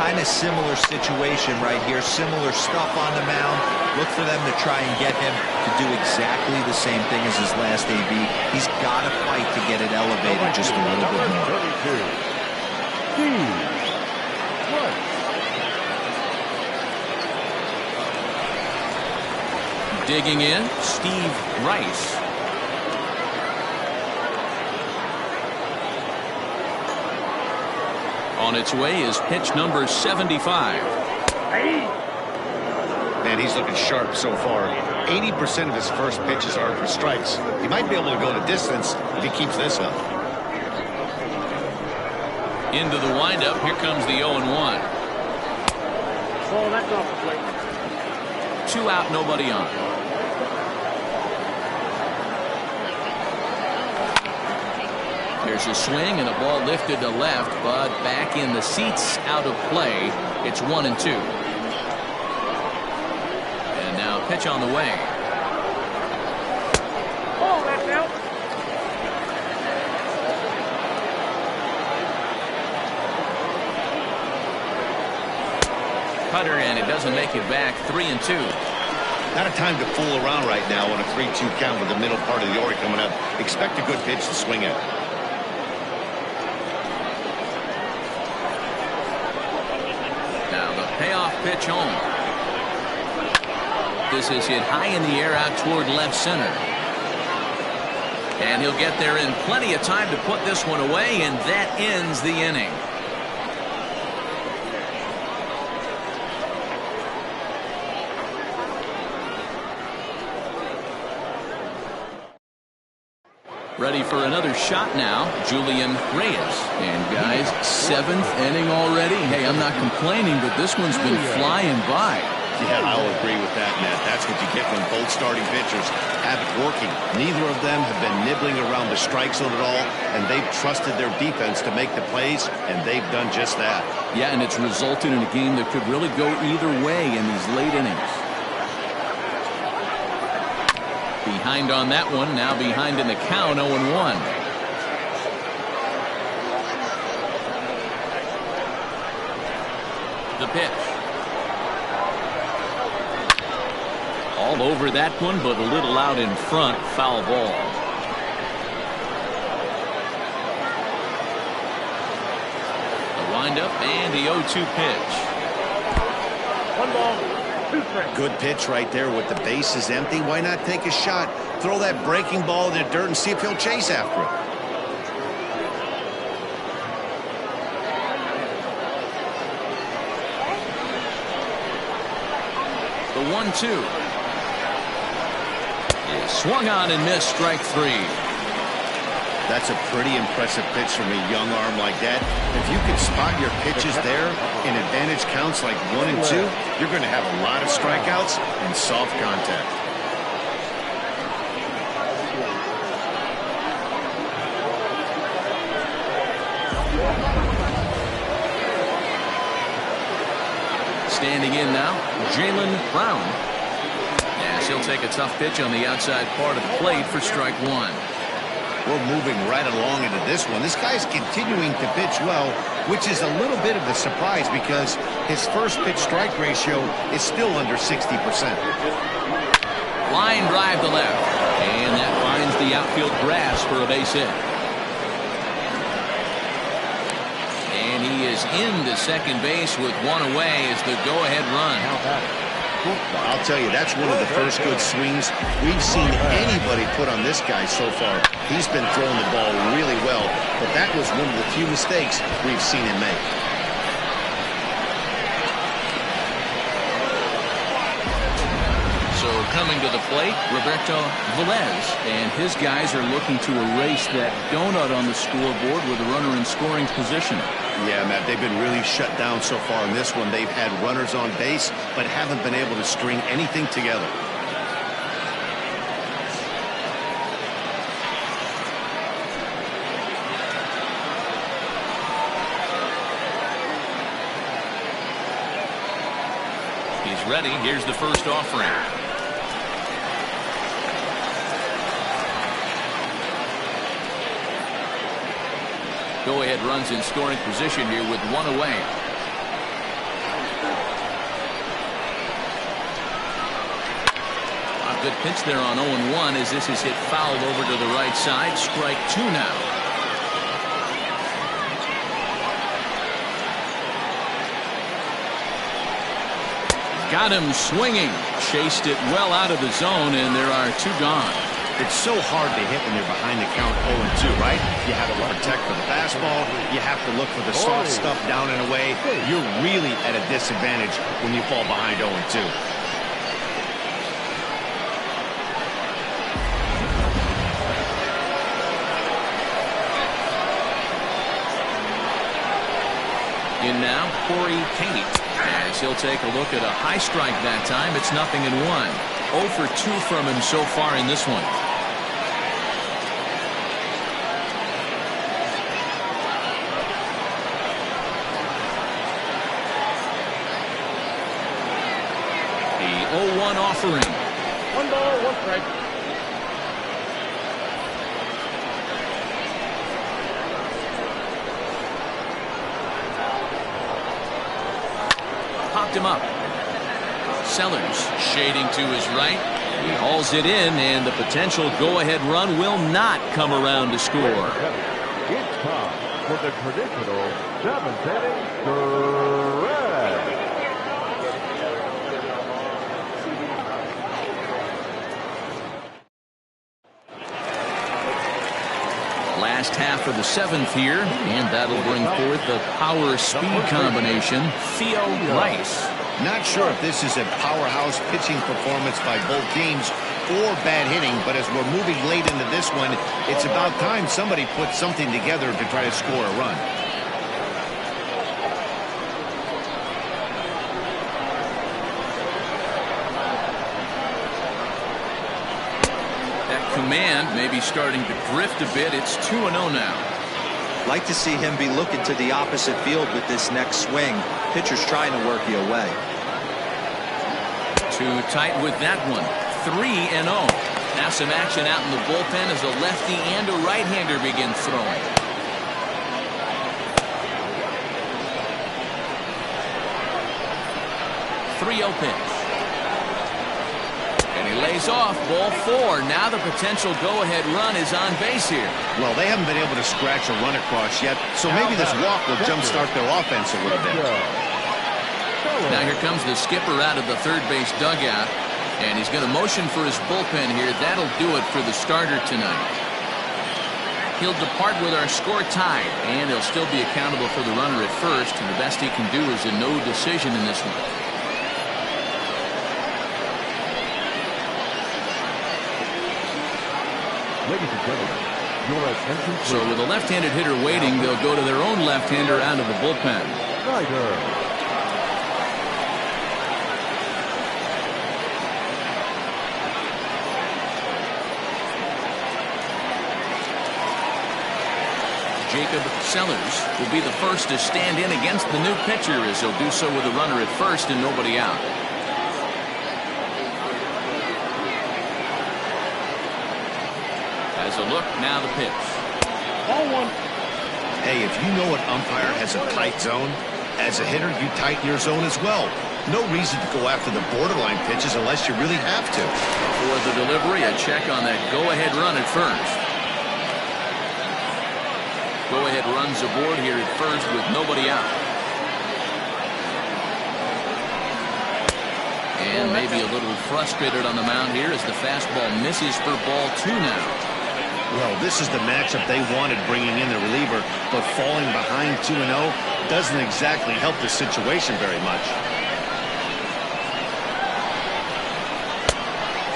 Kind of similar situation right here. Similar stuff on the mound. Look for them to try and get him to do exactly the same thing as his last AB. He's got to fight to get it elevated just a little bit more. Digging in, Steve Rice. On its way is pitch number 75. Man, he's looking sharp so far. 80% of his first pitches are for strikes. He might be able to go the distance if he keeps this up. Into the windup. Here comes the 0-1. Ball, that's off the plate. 2 out, nobody on. There's a swing and a ball lifted to left, but back in the seats, out of play. It's 1-2. And now pitch on the way. Ball, that's out. Cutter, and it doesn't make it back. 3-2. Not a time to fool around right now on a 3-2 count with the middle part of the order coming up. Expect a good pitch to swing at. Payoff pitch home. This is hit high in the air out toward left center. And he'll get there in plenty of time to put this one away, and that ends the inning. Ready for another shot now, Julian Reyes. And guys, 7th inning already. Hey, I'm not complaining, but this one's been flying by. Yeah, I'll agree with that, Matt. That's what you get when both starting pitchers have it working. Neither of them have been nibbling around the strike zone at all, and they've trusted their defense to make the plays, and they've done just that. Yeah, and it's resulted in a game that could really go either way in these late innings. Behind on that one, now behind in the count, 0-1. The pitch. All over that one, but a little out in front, foul ball. The windup and the 0-2 pitch. 1 ball. 2 strikes. Good pitch right there with the bases empty. Why not take a shot? Throw that breaking ball in the dirt and see if he'll chase after it. The 1-2. Swung on and missed, strike 3. That's a pretty impressive pitch from a young arm like that. If you can spot your pitches there in advantage counts like 1 and 2, you're going to have a lot of strikeouts and soft contact. Standing in now, Jalen Brown. Yes, he'll take a tough pitch on the outside part of the plate for strike 1. We're moving right along into this one. This guy's continuing to pitch well, which is a little bit of a surprise because his first pitch strike ratio is still under 60%. Line drive to left, and that the outfield grass for a base hit. And he is into second base with one away as the go-ahead run. I'll tell you, that's one of the first good swings we've seen anybody put on this guy so far. He's been throwing the ball really well, but that was one of the few mistakes we've seen him make. So coming to the plate, Roberto Velez, and his guys are looking to erase that donut on the scoreboard with a runner in scoring position. Yeah, Matt, they've been really shut down so far in this one. They've had runners on base, but haven't been able to string anything together. He's ready. Here's the first offering. Go-ahead runs in scoring position here with one away. A good pitch there on 0-1 as this is hit fouled over to the right side. Strike two now. Got him swinging. Chased it well out of the zone, and there are two gone. It's so hard to hit when you're behind the count 0-2, right? You have to protect for the fastball. You have to look for the soft stuff down and away. You're really at a disadvantage when you fall behind 0-2. In now, Corey Kate, as he'll take a look at a high strike that time. It's 0-1. 0 for 2 from him so far in this one. The 0-1 offering. 1 ball, 1 strike. Popped him up. Sellers shading to his right. He hauls it in, and the potential go-ahead run will not come around to score. It's time for the traditional 7th inning stretch. Last half of the 7th here, and that'll bring forth the power-speed combination. Theo Rice. Not sure if this is a powerhouse pitching performance by both teams or bad hitting, but as we're moving late into this one, it's about time somebody puts something together to try to score a run. That command may be starting to drift a bit. It's 2-0 now. Like to see him be looking to the opposite field with this next swing. Pitcher's trying to work you away. Too tight with that one. 3-0. Now some action out in the bullpen as a lefty and a right-hander begin throwing. .3-0 pitch. And he lays off. Ball 4. Now the potential go-ahead run is on base here. Well, they haven't been able to scratch a run across yet, so maybe this walk will jumpstart their offense a little bit. Now here comes the skipper out of the third base dugout, and he's going to motion for his bullpen here. That'll do it for the starter tonight. He'll depart with our score tied, and he'll still be accountable for the runner at first, and the best he can do is a no decision in this one. Ladies and gentlemen, your attention. So with a left-handed hitter waiting, they'll go to their own left-hander out of the bullpen. Snyder. Jacob Sellers will be the first to stand in against the new pitcher as he'll do so with a runner at first and nobody out. As a look, now the pitch. Ball 1. Hey, if you know an umpire has a tight zone, as a hitter, you tighten your zone as well. No reason to go after the borderline pitches unless you really have to. For the delivery, a check on that go-ahead run at first. Go-ahead runs aboard here at first with nobody out. And maybe a little frustrated on the mound here as the fastball misses for ball 2 now. Well, this is the matchup they wanted bringing in the reliever, but falling behind 2-0 doesn't exactly help the situation very much.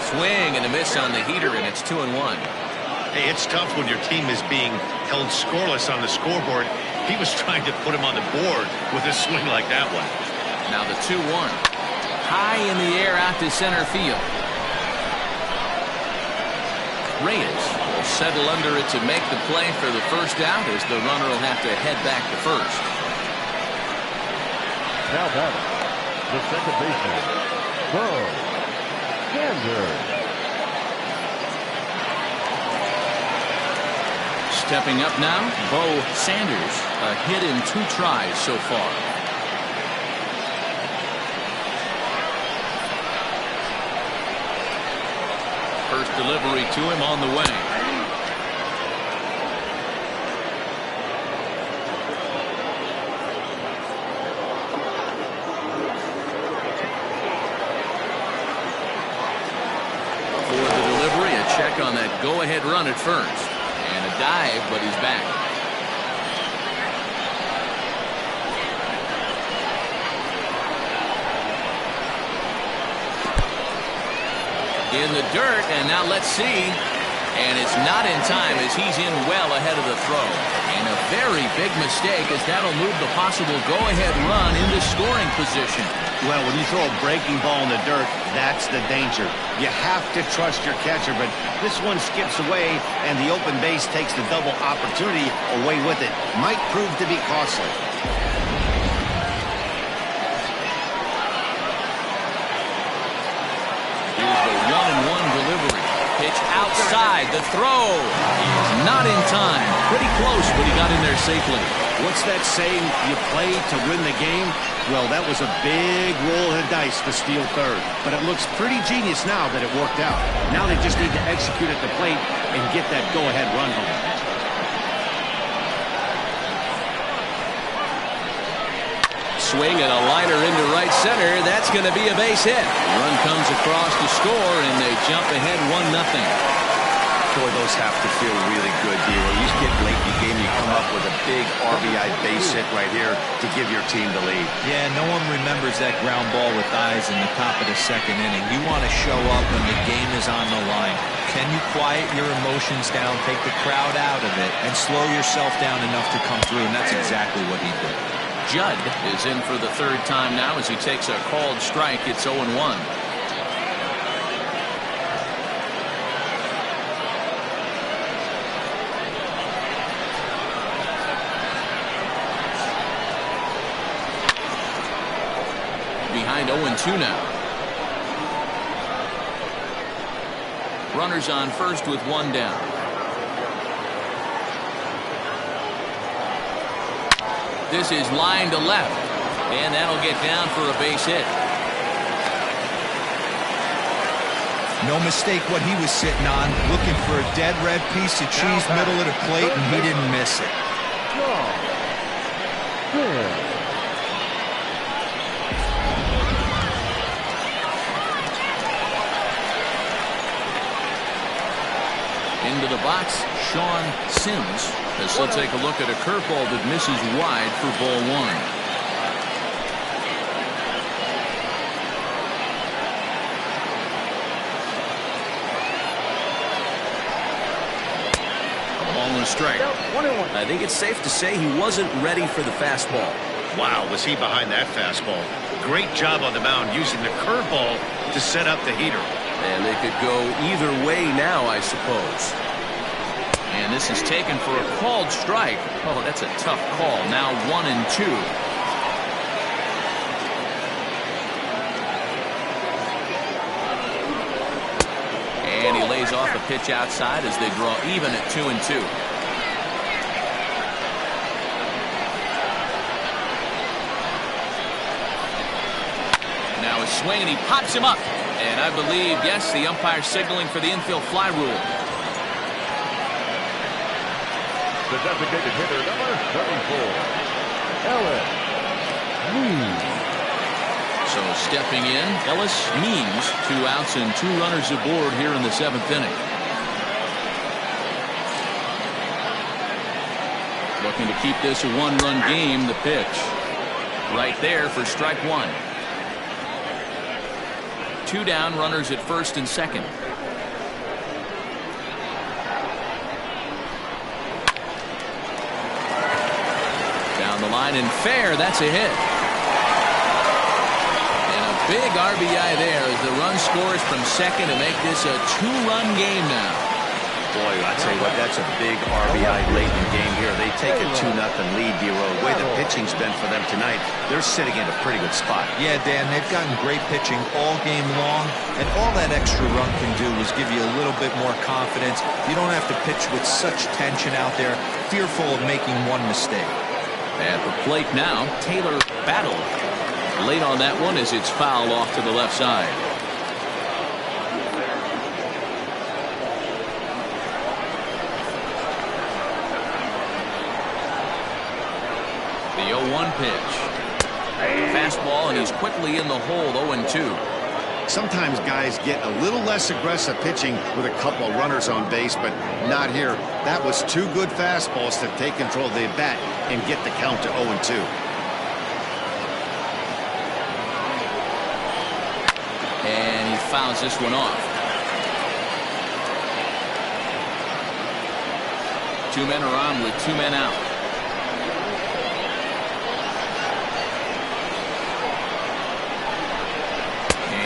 Swing and a miss on the heater, and it's 2-1. Hey, it's tough when your team is being held scoreless on the scoreboard. He was trying to put him on the board with a swing like that one. Now the 2-1. High in the air out to center field. Reyes will settle under it to make the play for the first out as the runner will have to head back to first. Now batting, the second baseman, Bo Sanders. Stepping up now, Bo Sanders. A hit in 2 tries so far. First delivery to him on the way. For the delivery, a check on that go-ahead run at first. And a dive, but he's back. In the dirt, and now let's see. And it's not in time as he's in well ahead of the throw. And a very big mistake as that'll move the possible go-ahead run into scoring position. Well, when you throw a breaking ball in the dirt, that's the danger. You have to trust your catcher, but this one skips away, and the open base takes the double opportunity away with it. Might prove to be costly. Here's the 1-1 delivery. Pitch outside, the throw. He's not in time. Pretty close, but he got in there safely. What's that saying? You play to win the game? Well, that was a big roll of the dice to steal third. But it looks pretty genius now that it worked out. Now they just need to execute at the plate and get that go-ahead run home. Swing and a liner into right center. That's going to be a base hit. Run comes across to score, and they jump ahead 1-0. Boy, those have to feel really good, D-Roy. You get late in the game, you come up with a big RBI base hit right here to give your team the lead. Yeah, no one remembers that ground ball with eyes in the top of the second inning. You want to show up when the game is on the line. Can you quiet your emotions down, take the crowd out of it, and slow yourself down enough to come through? And that's exactly what he did. Judd is in for the 3rd time now as he takes a called strike. It's 0-1. Behind 0-2 now. Runners on first with 1 down. This is line to left, and that'll get down for a base hit. No mistake what he was sitting on, looking for a dead red piece of cheese middle of the plate, and he didn't miss it. Into the box, Sean Sims. As he'll take a look at a curveball that misses wide for ball 1. Ball and a strike. I think it's safe to say he wasn't ready for the fastball. Wow, was he behind that fastball. Great job on the mound using the curveball to set up the heater. And they could go either way now, I suppose. And this is taken for a called strike. Oh, that's a tough call. Now 1-2. And he lays off a pitch outside as they draw even at 2-2. Swing, and he pops him up. And I believe, yes, the umpire signaling for the infield fly rule. The designated hitter, number 34, Ellis Means. So stepping in, Ellis Means, 2 outs and 2 runners aboard here in the 7th inning. Looking to keep this a 1-run game. The pitch right there for strike 1. 2 down, runners at first and second. Down the line and fair. That's a hit. And a big RBI there as the run scores from second to make this a 2-run game now. Boy, I tell you what, that's a big RBI late in the game here. They take a 2-0 lead, D-Row. The way the pitching's been for them tonight, they're sitting in a pretty good spot. Yeah, Dan, they've gotten great pitching all game long, and all that extra run can do is give you a little bit more confidence. You don't have to pitch with such tension out there, fearful of making one mistake. At the plate now, Taylor Battle. Late on that one as it's fouled off to the left side. The 0-1 pitch. Fastball, and he's quickly in the hole. 0-2. Sometimes guys get a little less aggressive pitching with a couple of runners on base, but not here. That was 2 good fastballs to take control of the bat and get the count to 0-2. And he fouls this one off. 2 men are on with 2 men out.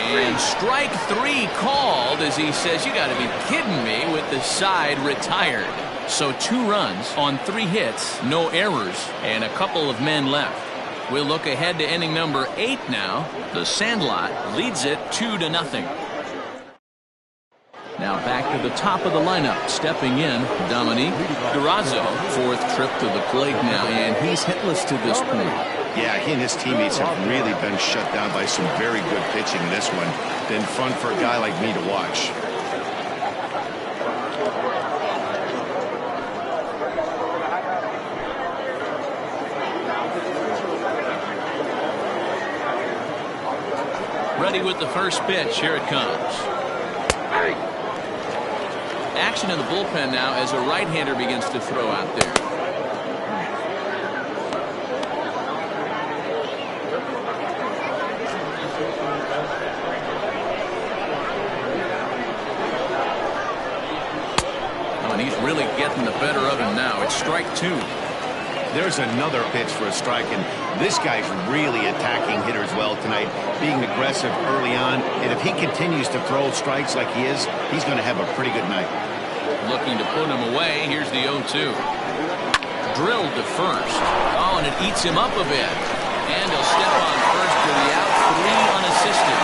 And strike 3 called as he says, you got to be kidding me, with the side retired. So 2 runs on 3 hits, no errors, and a couple of men left. We'll look ahead to inning number 8 now. The Sandlot leads it 2-0. Now back to the top of the lineup. Stepping in, Dominique Durazo. 4th trip to the plate now, and he's hitless to this point. Yeah, he and his teammates have really been shut down by some very good pitching in this one. Been fun for a guy like me to watch. Ready with the first pitch. Here it comes. Action in the bullpen now as a right-hander begins to throw out there. And he's really getting the better of him now. It's strike 2. There's another pitch for a strike, and this guy's really attacking hitters well tonight, being aggressive early on, and if he continues to throw strikes like he is, he's going to have a pretty good night. Looking to put him away. Here's the 0-2. Drilled to first. Oh, and it eats him up a bit. And he'll step on first for the out. 3 unassisted.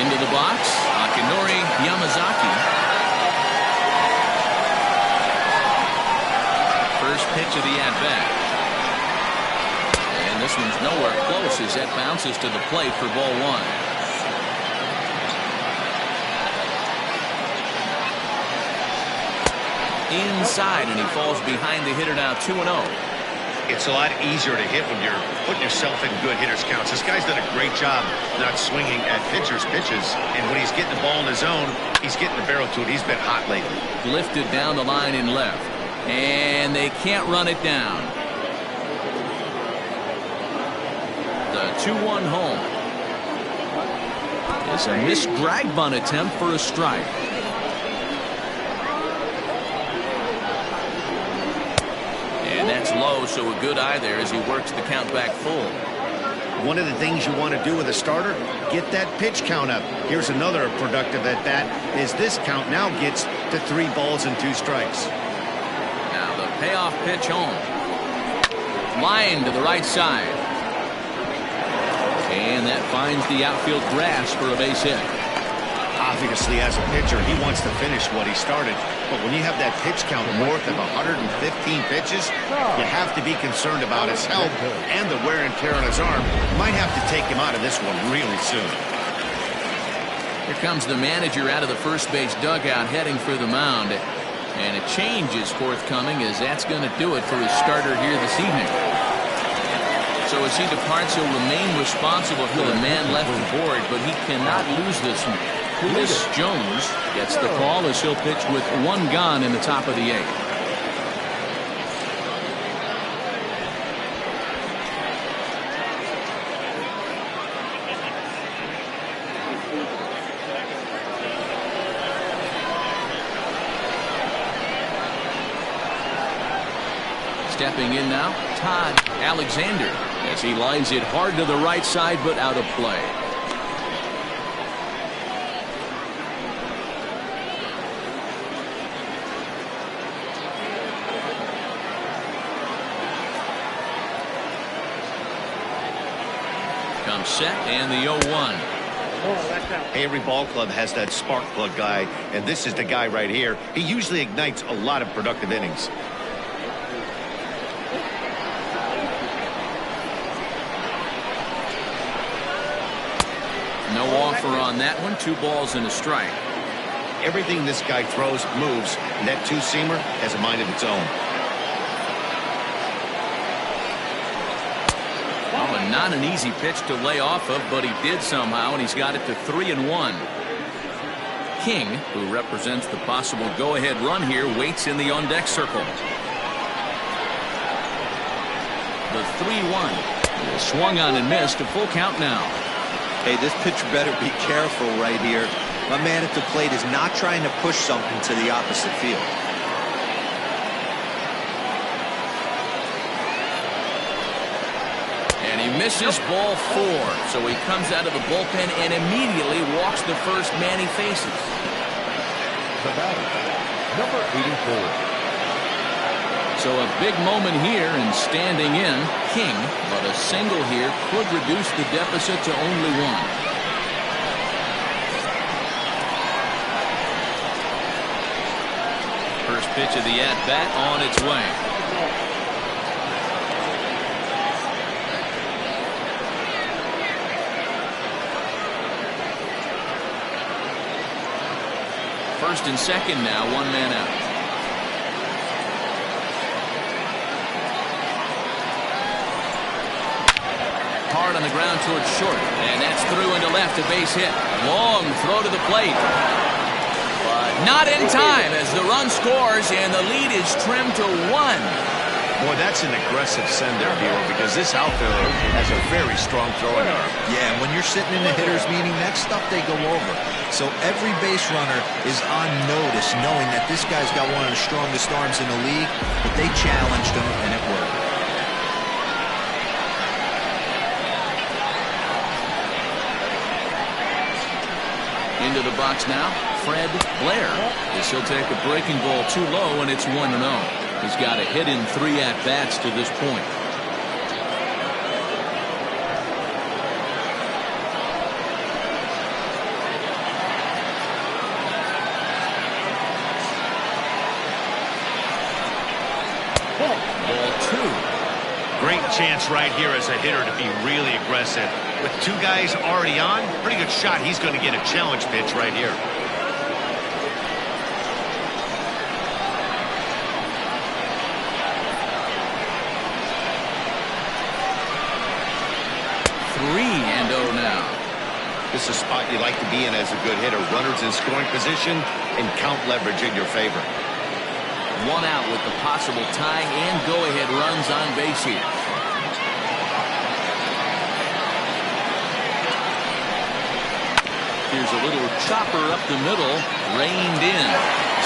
Into the box, Akinori Yamazaki. First pitch of the at-bat. And this one's nowhere close as that bounces to the plate for ball 1. Inside, and he falls behind the hitter now. 2-0. It's a lot easier to hit when you're putting yourself in good hitters' counts. This guy's done a great job not swinging at pitchers' pitches, and when he's getting the ball in his zone, he's getting the barrel to it. He's been hot lately. Lifted down the line in left, and they can't run it down. The 2-1 home. It's a missed drag bunt attempt for a strike. And that's low, so a good eye there as he works the count back full. One of the things you want to do with a starter, get that pitch count up. Here's another productive at bat, is this count now gets to 3 balls and 2 strikes. Now the payoff pitch home. Line to the right side. And that finds the outfield grass for a base hit. Obviously, as a pitcher, he wants to finish what he started. But when you have that pitch count north of 115 pitches, you have to be concerned about his health and the wear and tear on his arm. Might have to take him out of this one really soon. Here comes the manager out of the first base dugout heading for the mound. And a change is forthcoming, as that's going to do it for his starter here this evening. So as he departs, he'll remain responsible for the man left aboard, but he cannot lose this one. Chris Jones gets the call as he'll pitch with one gone in the top of the eighth. Stepping in now, Todd Alexander, as he lines it hard to the right side, but out of play. Comes set, and the 0-1. Every ball club has that spark plug guy, and this is the guy right here. He usually ignites a lot of productive innings. No offer on that one. 2 balls and a strike. Everything this guy throws moves, and that two-seamer has a mind of its own. Oh, and not an easy pitch to lay off of, but he did somehow, and he's got it to 3-1. King, who represents the possible go-ahead run here, waits in the on-deck circle. The 3-1. Swung on and missed. A full count now. Hey, this pitcher better be careful right here. My man at the plate is not trying to push something to the opposite field. And he misses ball 4. So he comes out of the bullpen and immediately walks the first man he faces. The batter, number 84. So a big moment here and standing in King, but a single here could reduce the deficit to only 1. First pitch of the at-bat on its way. First and second now, 1 man out. Hard on the ground towards short, and that's through into left, a base hit. Long throw to the plate, but not in time as the run scores and the lead is trimmed to 1. Boy, that's an aggressive sender, Hero, because this outfielder has a very strong throwing arm. Yeah, and when you're sitting in the hitter's meeting, next stuff they go over. So every base runner is on notice, knowing that this guy's got one of the strongest arms in the league, but they challenged him, and it worked. Into the box now, Fred Blair, as he'll take a breaking ball too low, and it's 1-0. He's got a hit in 3 at-bats to this point. Ball 2. Great chance right here as a hitter to be really aggressive. With 2 guys already on, pretty good shot. He's going to get a challenge pitch right here. And 0 now. This is a spot you like to be in as a good hitter. Runners in scoring position and count leverage in your favor. 1 out with the possible tying and go-ahead runs on base here. Here's a little chopper up the middle, reined in.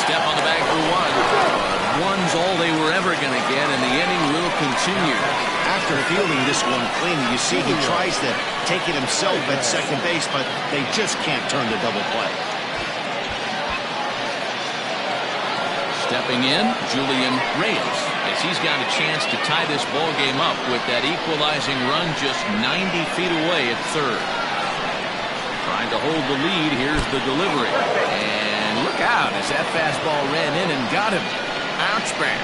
Step on the bag for 1. One's all they were ever going to get, and the inning will continue. After fielding this one clean, you see he tries to take it himself at second base, but they just can't turn the double play. Stepping in, Julian Reyes, as he's got a chance to tie this ball game up with that equalizing run just 90 feet away at third. Trying to hold the lead. Here's the delivery. And look out as that fastball ran in and got him. Ouch, man.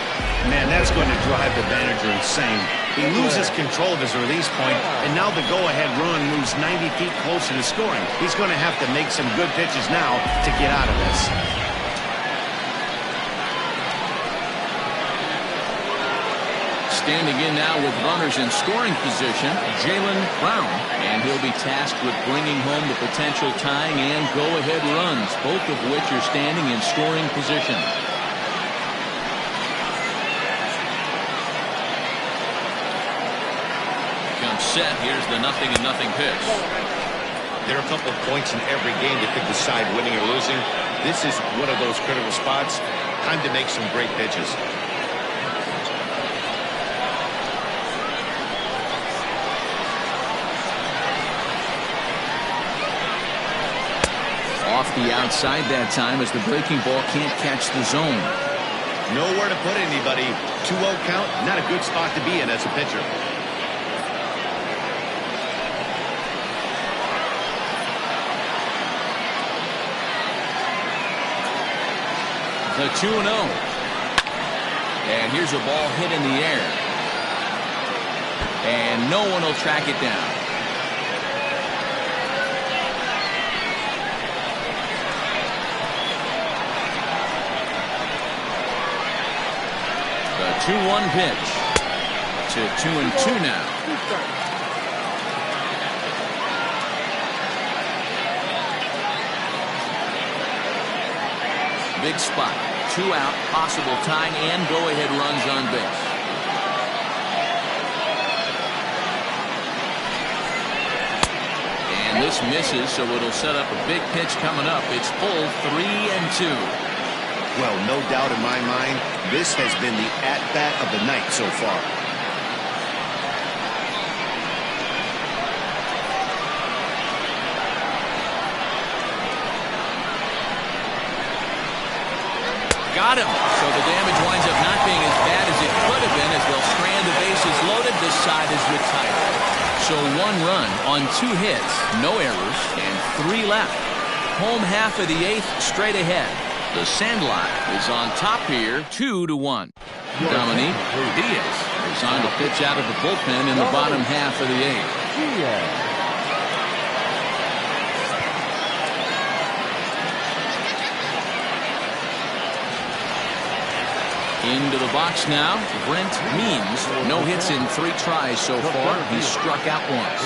Man, that's going to drive the manager insane. He loses control of his release point, and now the go-ahead run moves 90 feet closer to scoring. He's going to have to make some good pitches now to get out of this. Standing in now with runners in scoring position, Jalen Brown. And he'll be tasked with bringing home the potential tying and go-ahead runs, both of which are standing in scoring position. Comes set. Here's the 0-0 pitch. There are a couple of points in every game that could decide winning or losing. This is one of those critical spots. Time to make some great pitches. Off the outside that time as the breaking ball can't catch the zone. Nowhere to put anybody. 2-0 count, not a good spot to be in as a pitcher. The 2-0. And here's a ball hit in the air. And no one will track it down. The 2-1 pitch to 2-2 now. Big spot. 2 out, possible tying and go-ahead runs on base. And this misses, so it'll set up a big pitch coming up. It's full 3-2. Well, no doubt in my mind, this has been the at-bat of the night so far. Got him. So the damage winds up not being as bad as it could have been as they'll strand the bases loaded. This side is retired. So 1 run on 2 hits, no errors, and 3 left. Home half of the 8th straight ahead. The Sandlot is on top here, 2-1. Dominique Diaz is on to pitch out of the bullpen in the bottom half of the 8th. Into the box now, Brent Means. No hits in 3 tries so far. He struck out once.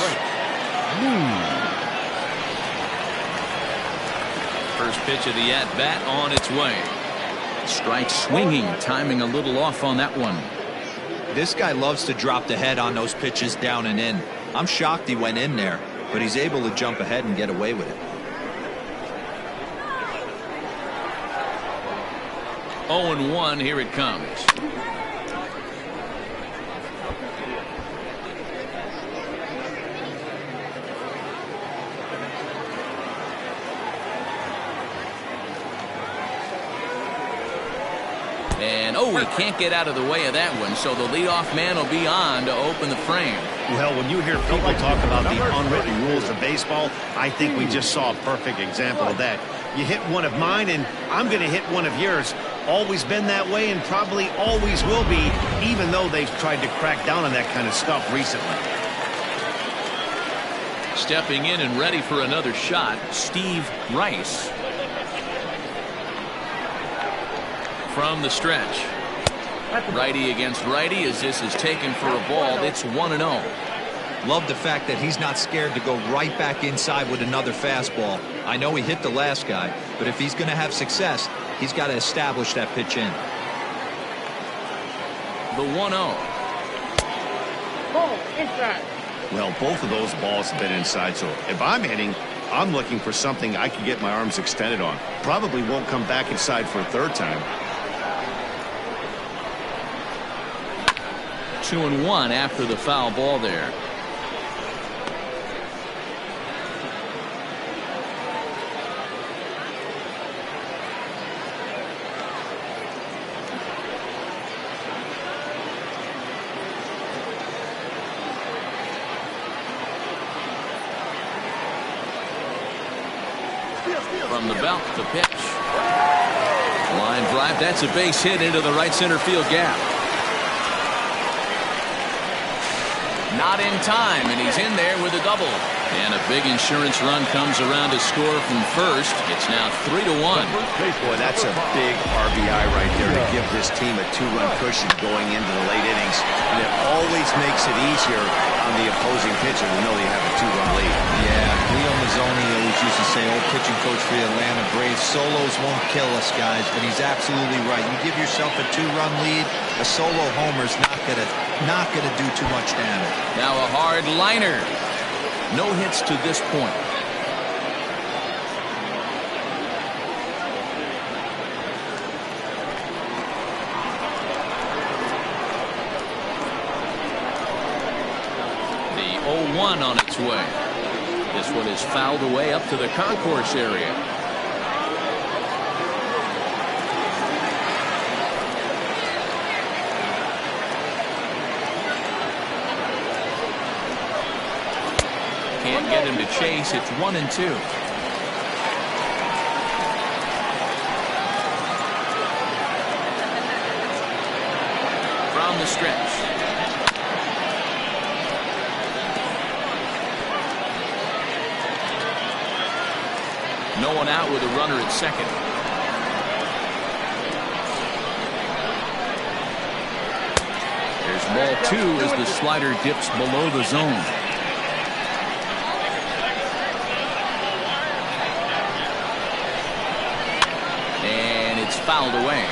First pitch of the at-bat on its way. Strike swinging, timing a little off on that one. This guy loves to drop the head on those pitches down and in. I'm shocked he went in there, but he's able to jump ahead and get away with it. 0-1, here it comes. And he can't get out of the way of that one, so the leadoff man will be on to open the frame. Well, when you hear people talk about the unwritten rules of baseball, I think we just saw a perfect example of that. You hit one of mine, and I'm going to hit one of yours. Always been that way and probably always will be, even though they've tried to crack down on that kind of stuff recently. Stepping in and ready for another shot, Steve Rice. From the stretch. Righty against righty as this is taken for a ball. It's 1-0. Love the fact that he's not scared to go right back inside with another fastball. I know he hit the last guy, but if he's going to have success, he's got to establish that pitch in. The 1-0. Ball inside. Well, both of those balls have been inside, so if I'm hitting, I'm looking for something I can get my arms extended on. Probably won't come back inside for a 3rd time. 2-1 after the foul ball there. From the belt, the pitch. Line drive. That's a base hit into the right center field gap. Not in time, and he's in there with a double. And a big insurance run comes around to score from first. It's now 3-1. Boy, that's a big RBI right there to give this team a 2-run cushion going into the late innings. And it always makes it easier on the opposing pitcher to know they have a 2-run lead. Yeah, Leo Mazzoni always used to say, old pitching coach for the Atlanta Braves, solos won't kill us, guys. And he's absolutely right. You give yourself a 2-run lead, a solo homer's not gonna do too much damage. Now a hard liner. No hits to this point. The 0-1 on its way. This one is fouled away up to the concourse area. Can't get him to chase. It's 1-2. From the stretch. No one out with a runner at second. There's ball 2 as the slider dips below the zone. It's fouled away.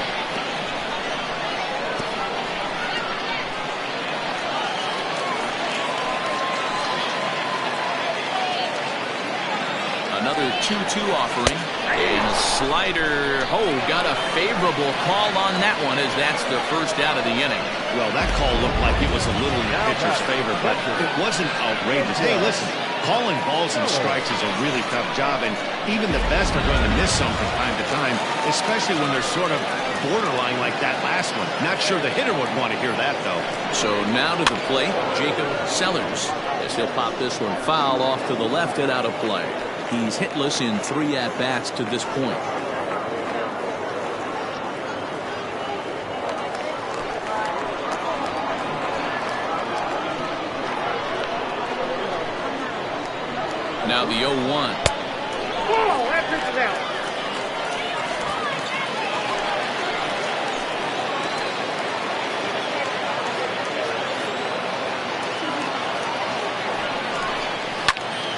Another 2-2 offering. And a slider. Oh, got a favorable call on that one as that's the first out of the inning. Well, that call looked like it was a little in the pitcher's favor, but it wasn't outrageous. Hey, listen, calling balls and strikes is a really tough job, and even the best are going to miss some from time to time, especially when they're sort of borderline like that last one. Not sure the hitter would want to hear that, though. So now to the plate, Jacob Sellers. As he'll pop this one foul off to the left and out of play. He's hitless in 3 at-bats to this point. Now the 0-1. Oh, that pitch is out.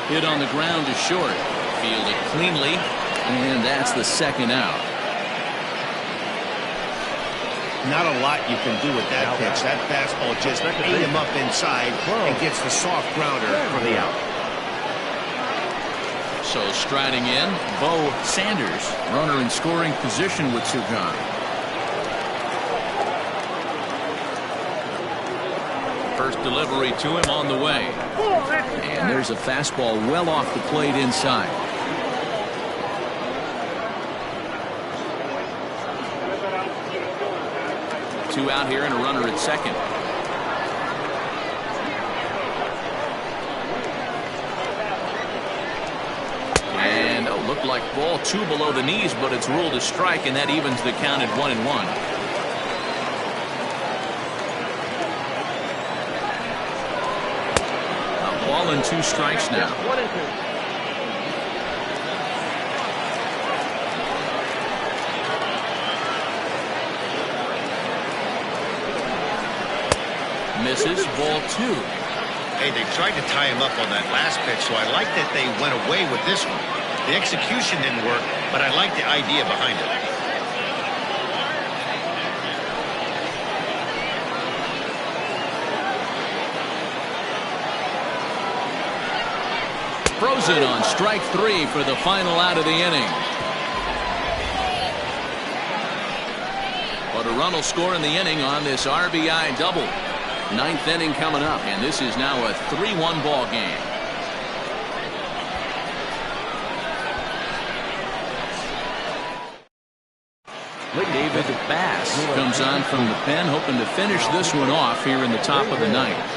Hit on the ground to short. Fielded cleanly, and that's the second out. Not a lot you can do with that pitch. That fastball just ate him up inside and gets the soft grounder for the out. So striding in, Bo Sanders, runner in scoring position with 2 gone. First delivery to him on the way. And there's a fastball well off the plate inside. Two out here and a runner at second. And looked like ball 2 below the knees, but it's ruled a strike, and that evens the count at 1-1. Ball and 2 strikes now. 1-2. Misses, ball 2. Hey, they tried to tie him up on that last pitch, so I like that they went away with this one. The execution didn't work, but I like the idea behind it. Frozen on strike 3 for the final out of the inning. But a run will score in the inning on this RBI double. 9th inning coming up, and this is now a 3-1 ball game. David Bass comes on from the pen, hoping to finish this one off here in the top of the 9th.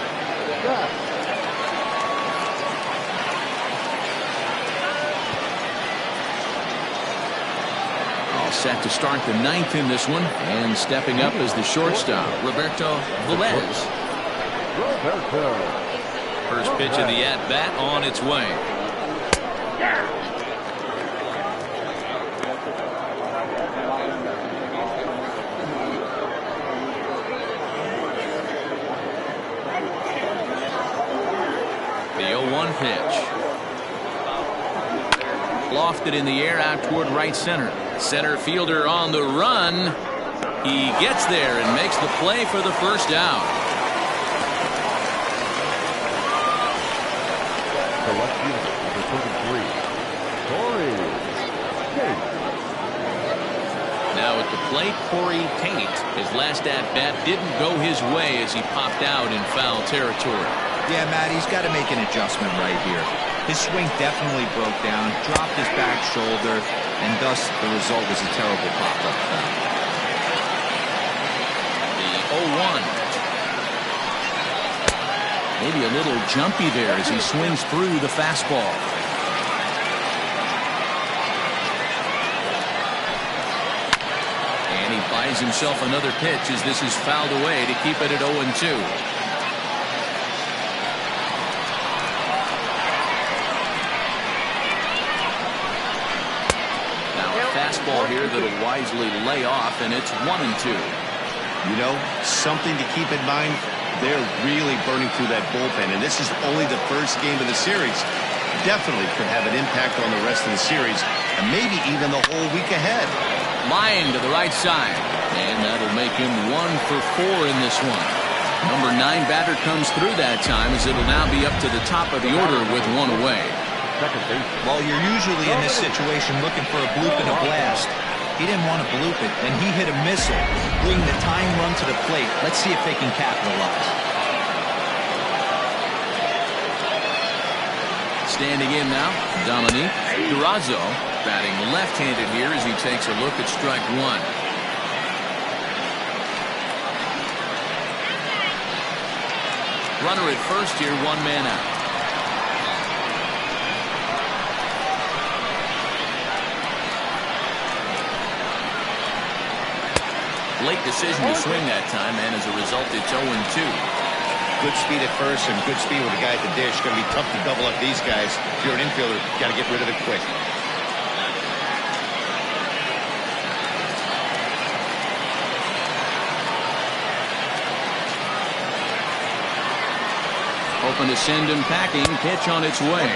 set to start the 9th in this one, and stepping up as the shortstop, Roberto Velez. First pitch of the at-bat on its way. The 0-1 pitch. Lofted in the air out toward right center. Center fielder on the run. He gets there and makes the play for the first out. Now at the plate, Corey Tate. His last at-bat didn't go his way as he popped out in foul territory. Yeah, Matt, he's got to make an adjustment right here. His swing definitely broke down, dropped his back shoulder, and thus the result was a terrible pop-up foul. The 0-1. Maybe a little jumpy there as he swings through the fastball. And he buys himself another pitch as this is fouled away to keep it at 0-2. Fastball here that'll wisely lay off, and it's 1-2. You know, something to keep in mind, they're really burning through that bullpen, and this is only the first game of the series. Definitely could have an impact on the rest of the series, and maybe even the whole week ahead. Line to the right side, and that'll make him 1 for 4 in this one. Number 9 batter comes through that time, as it'll now be up to the top of the order with 1 away. Well, you're usually in this situation looking for a bloop and a blast. He didn't want to bloop it, and he hit a missile, bringing the tying run to the plate. Let's see if they can capitalize. Standing in now, Dominique Durazo, batting left-handed here as he takes a look at strike 1. Runner at first here, 1 man out. Late decision to swing that time, and as a result, it's 0-2. Good speed at first and good speed with the guy at the dish. Going to be tough to double up these guys. If you're an infielder, got to get rid of it quick. Hoping to send him packing. Pitch on its way.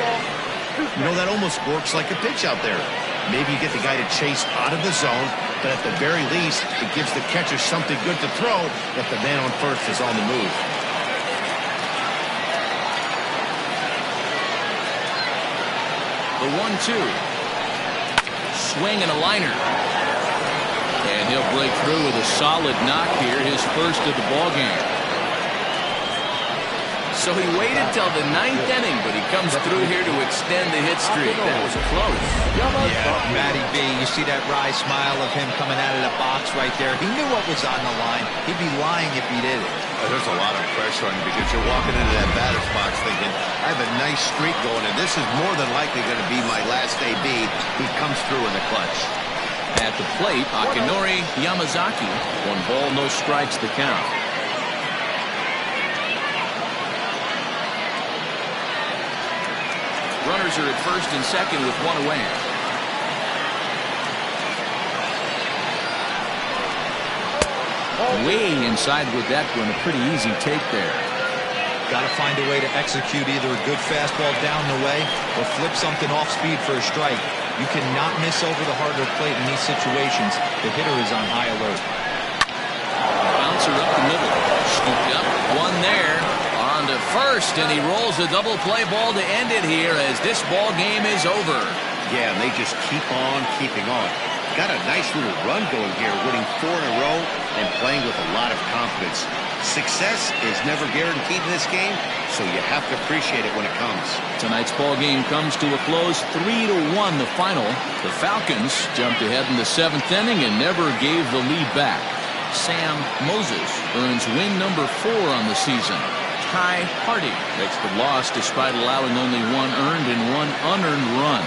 You know, that almost works like a pitch out there. Maybe you get the guy to chase out of the zone, but at the very least, it gives the catcher something good to throw if the man on first is on the move. The 1-2. Swing and a liner. And he'll break through with a solid knock here, his first of the ballgame. So he waited till the 9th inning, but he comes through here to extend the hit streak. That was close. Yeah, Matty B, you see that wry smile of him coming out of the box right there. He knew what was on the line. He'd be lying if he did it. There's a lot of pressure on you because you're walking into that batter's box thinking, I have a nice streak going, and this is more than likely going to be my last AB. He comes through in the clutch. At the plate, Akinori Yamazaki. 1 ball, no strikes the count. Runners are at first and second with 1 away. Way inside with that one. A pretty easy take there. Got to find a way to execute either a good fastball down the way or flip something off speed for a strike. You cannot miss over the harder plate in these situations. The hitter is on high alert. Bouncer up the middle. Scooped up. 1 there. On to first, and he rolls a double play ball to end it here as this ball game is over. Yeah, and they just keep on keeping on. Got a nice little run going here, winning 4 in a row and playing with a lot of confidence. Success is never guaranteed in this game, so you have to appreciate it when it comes. Tonight's ball game comes to a close, 3-1 the final. The Falcons jumped ahead in the 7th inning and never gave the lead back. Sam Moses earns win number 4 on the season. Ty Hardy makes the loss despite allowing only 1 earned and 1 unearned run.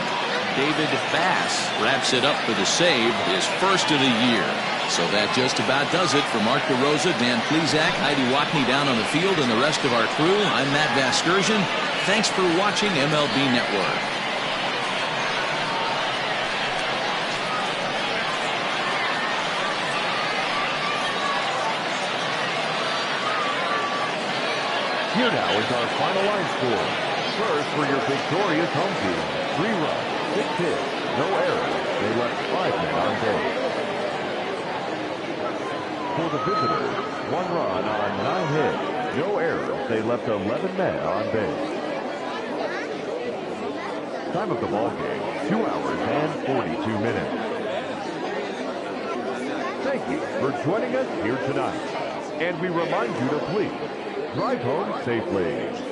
David Bass wraps it up for the save, his first of the year. So that just about does it for Mark DeRosa, Dan Plesac, Heidi Watney down on the field, and the rest of our crew. I'm Matt Vasgersian. Thanks for watching MLB Network. Here now is our final line score. First for your victorious home team, 3 runs, 6 hits, no errors. They left 5 men on base. For the visitors, 1 run on 9 hits, no errors. They left 11 men on base. Time of the ball game, 2 hours and 42 minutes. Thank you for joining us here tonight. And we remind you to please drive home safely.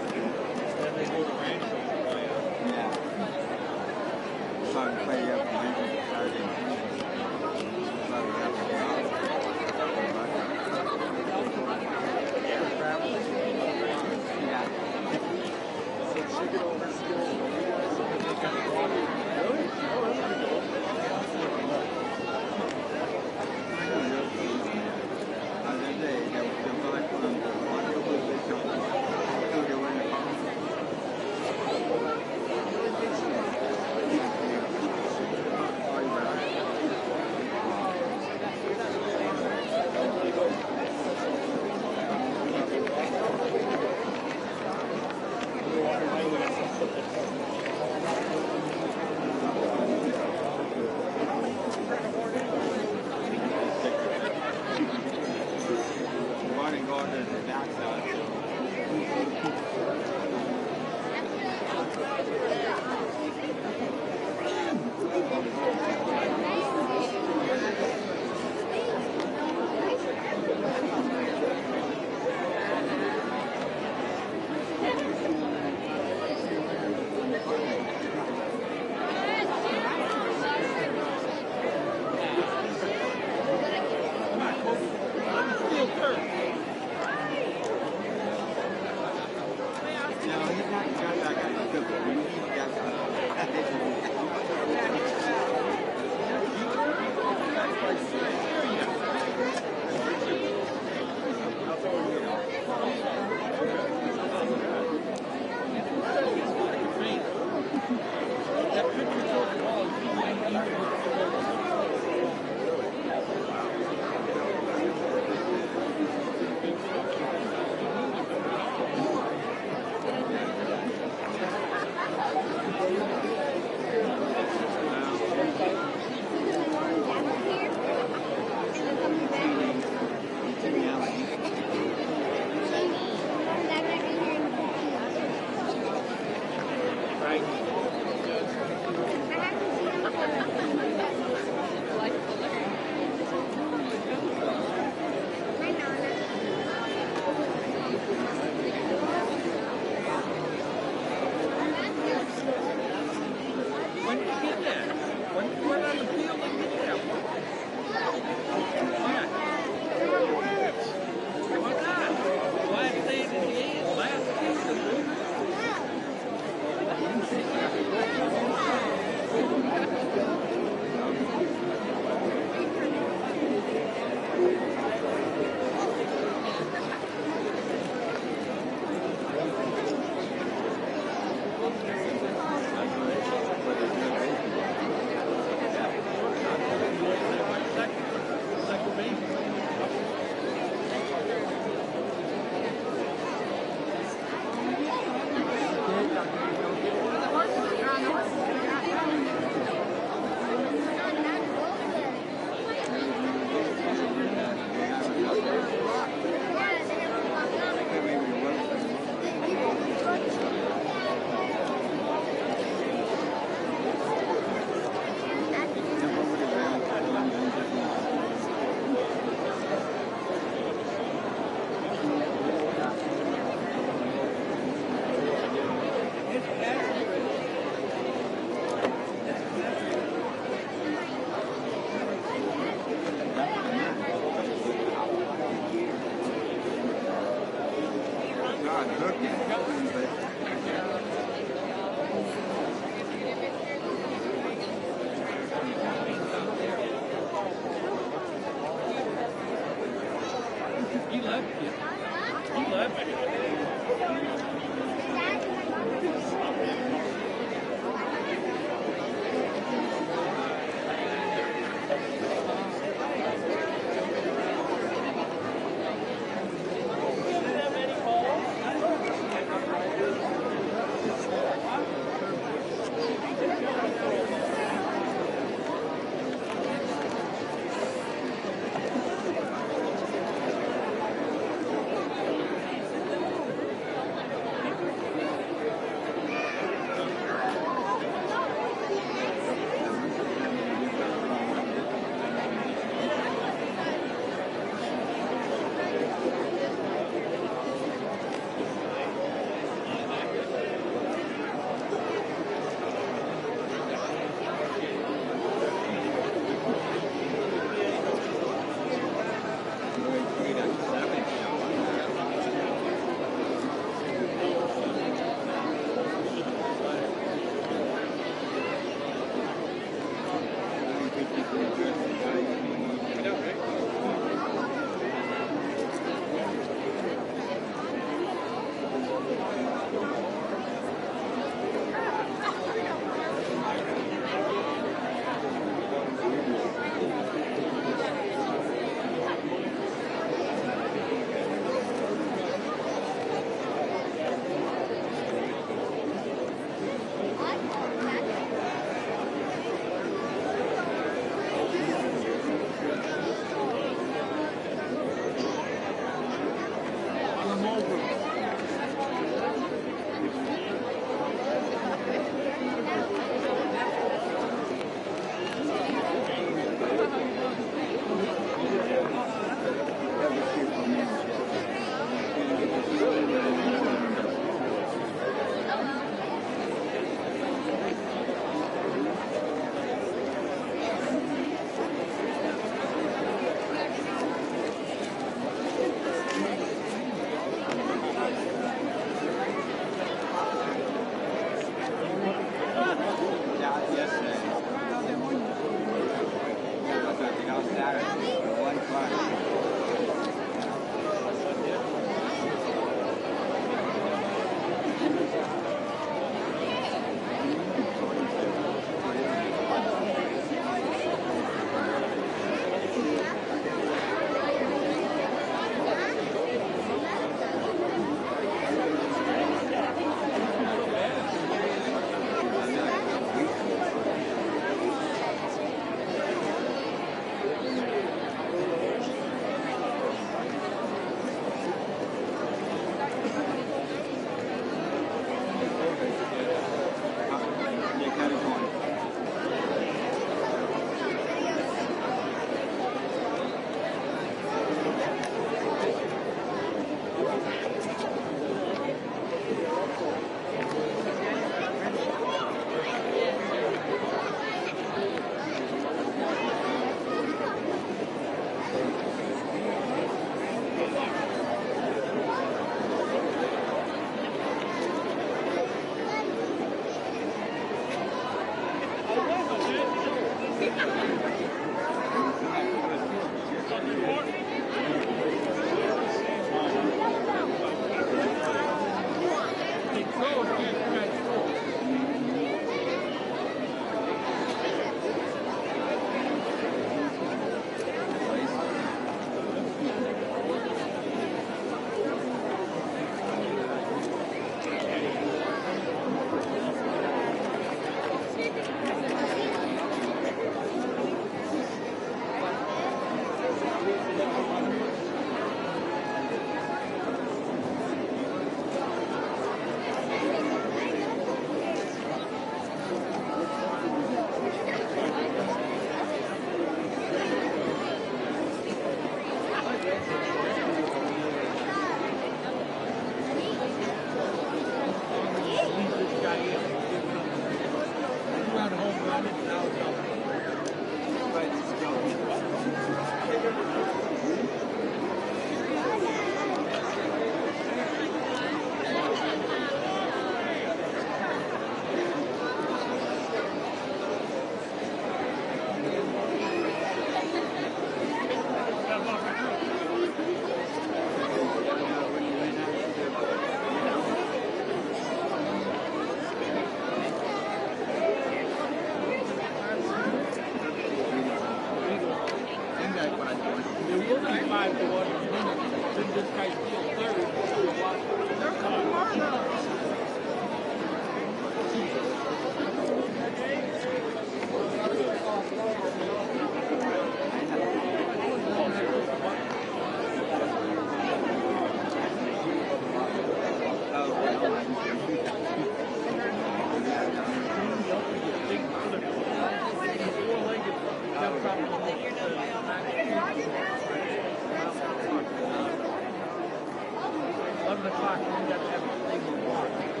7 o'clock, and you got to have a thing to walk.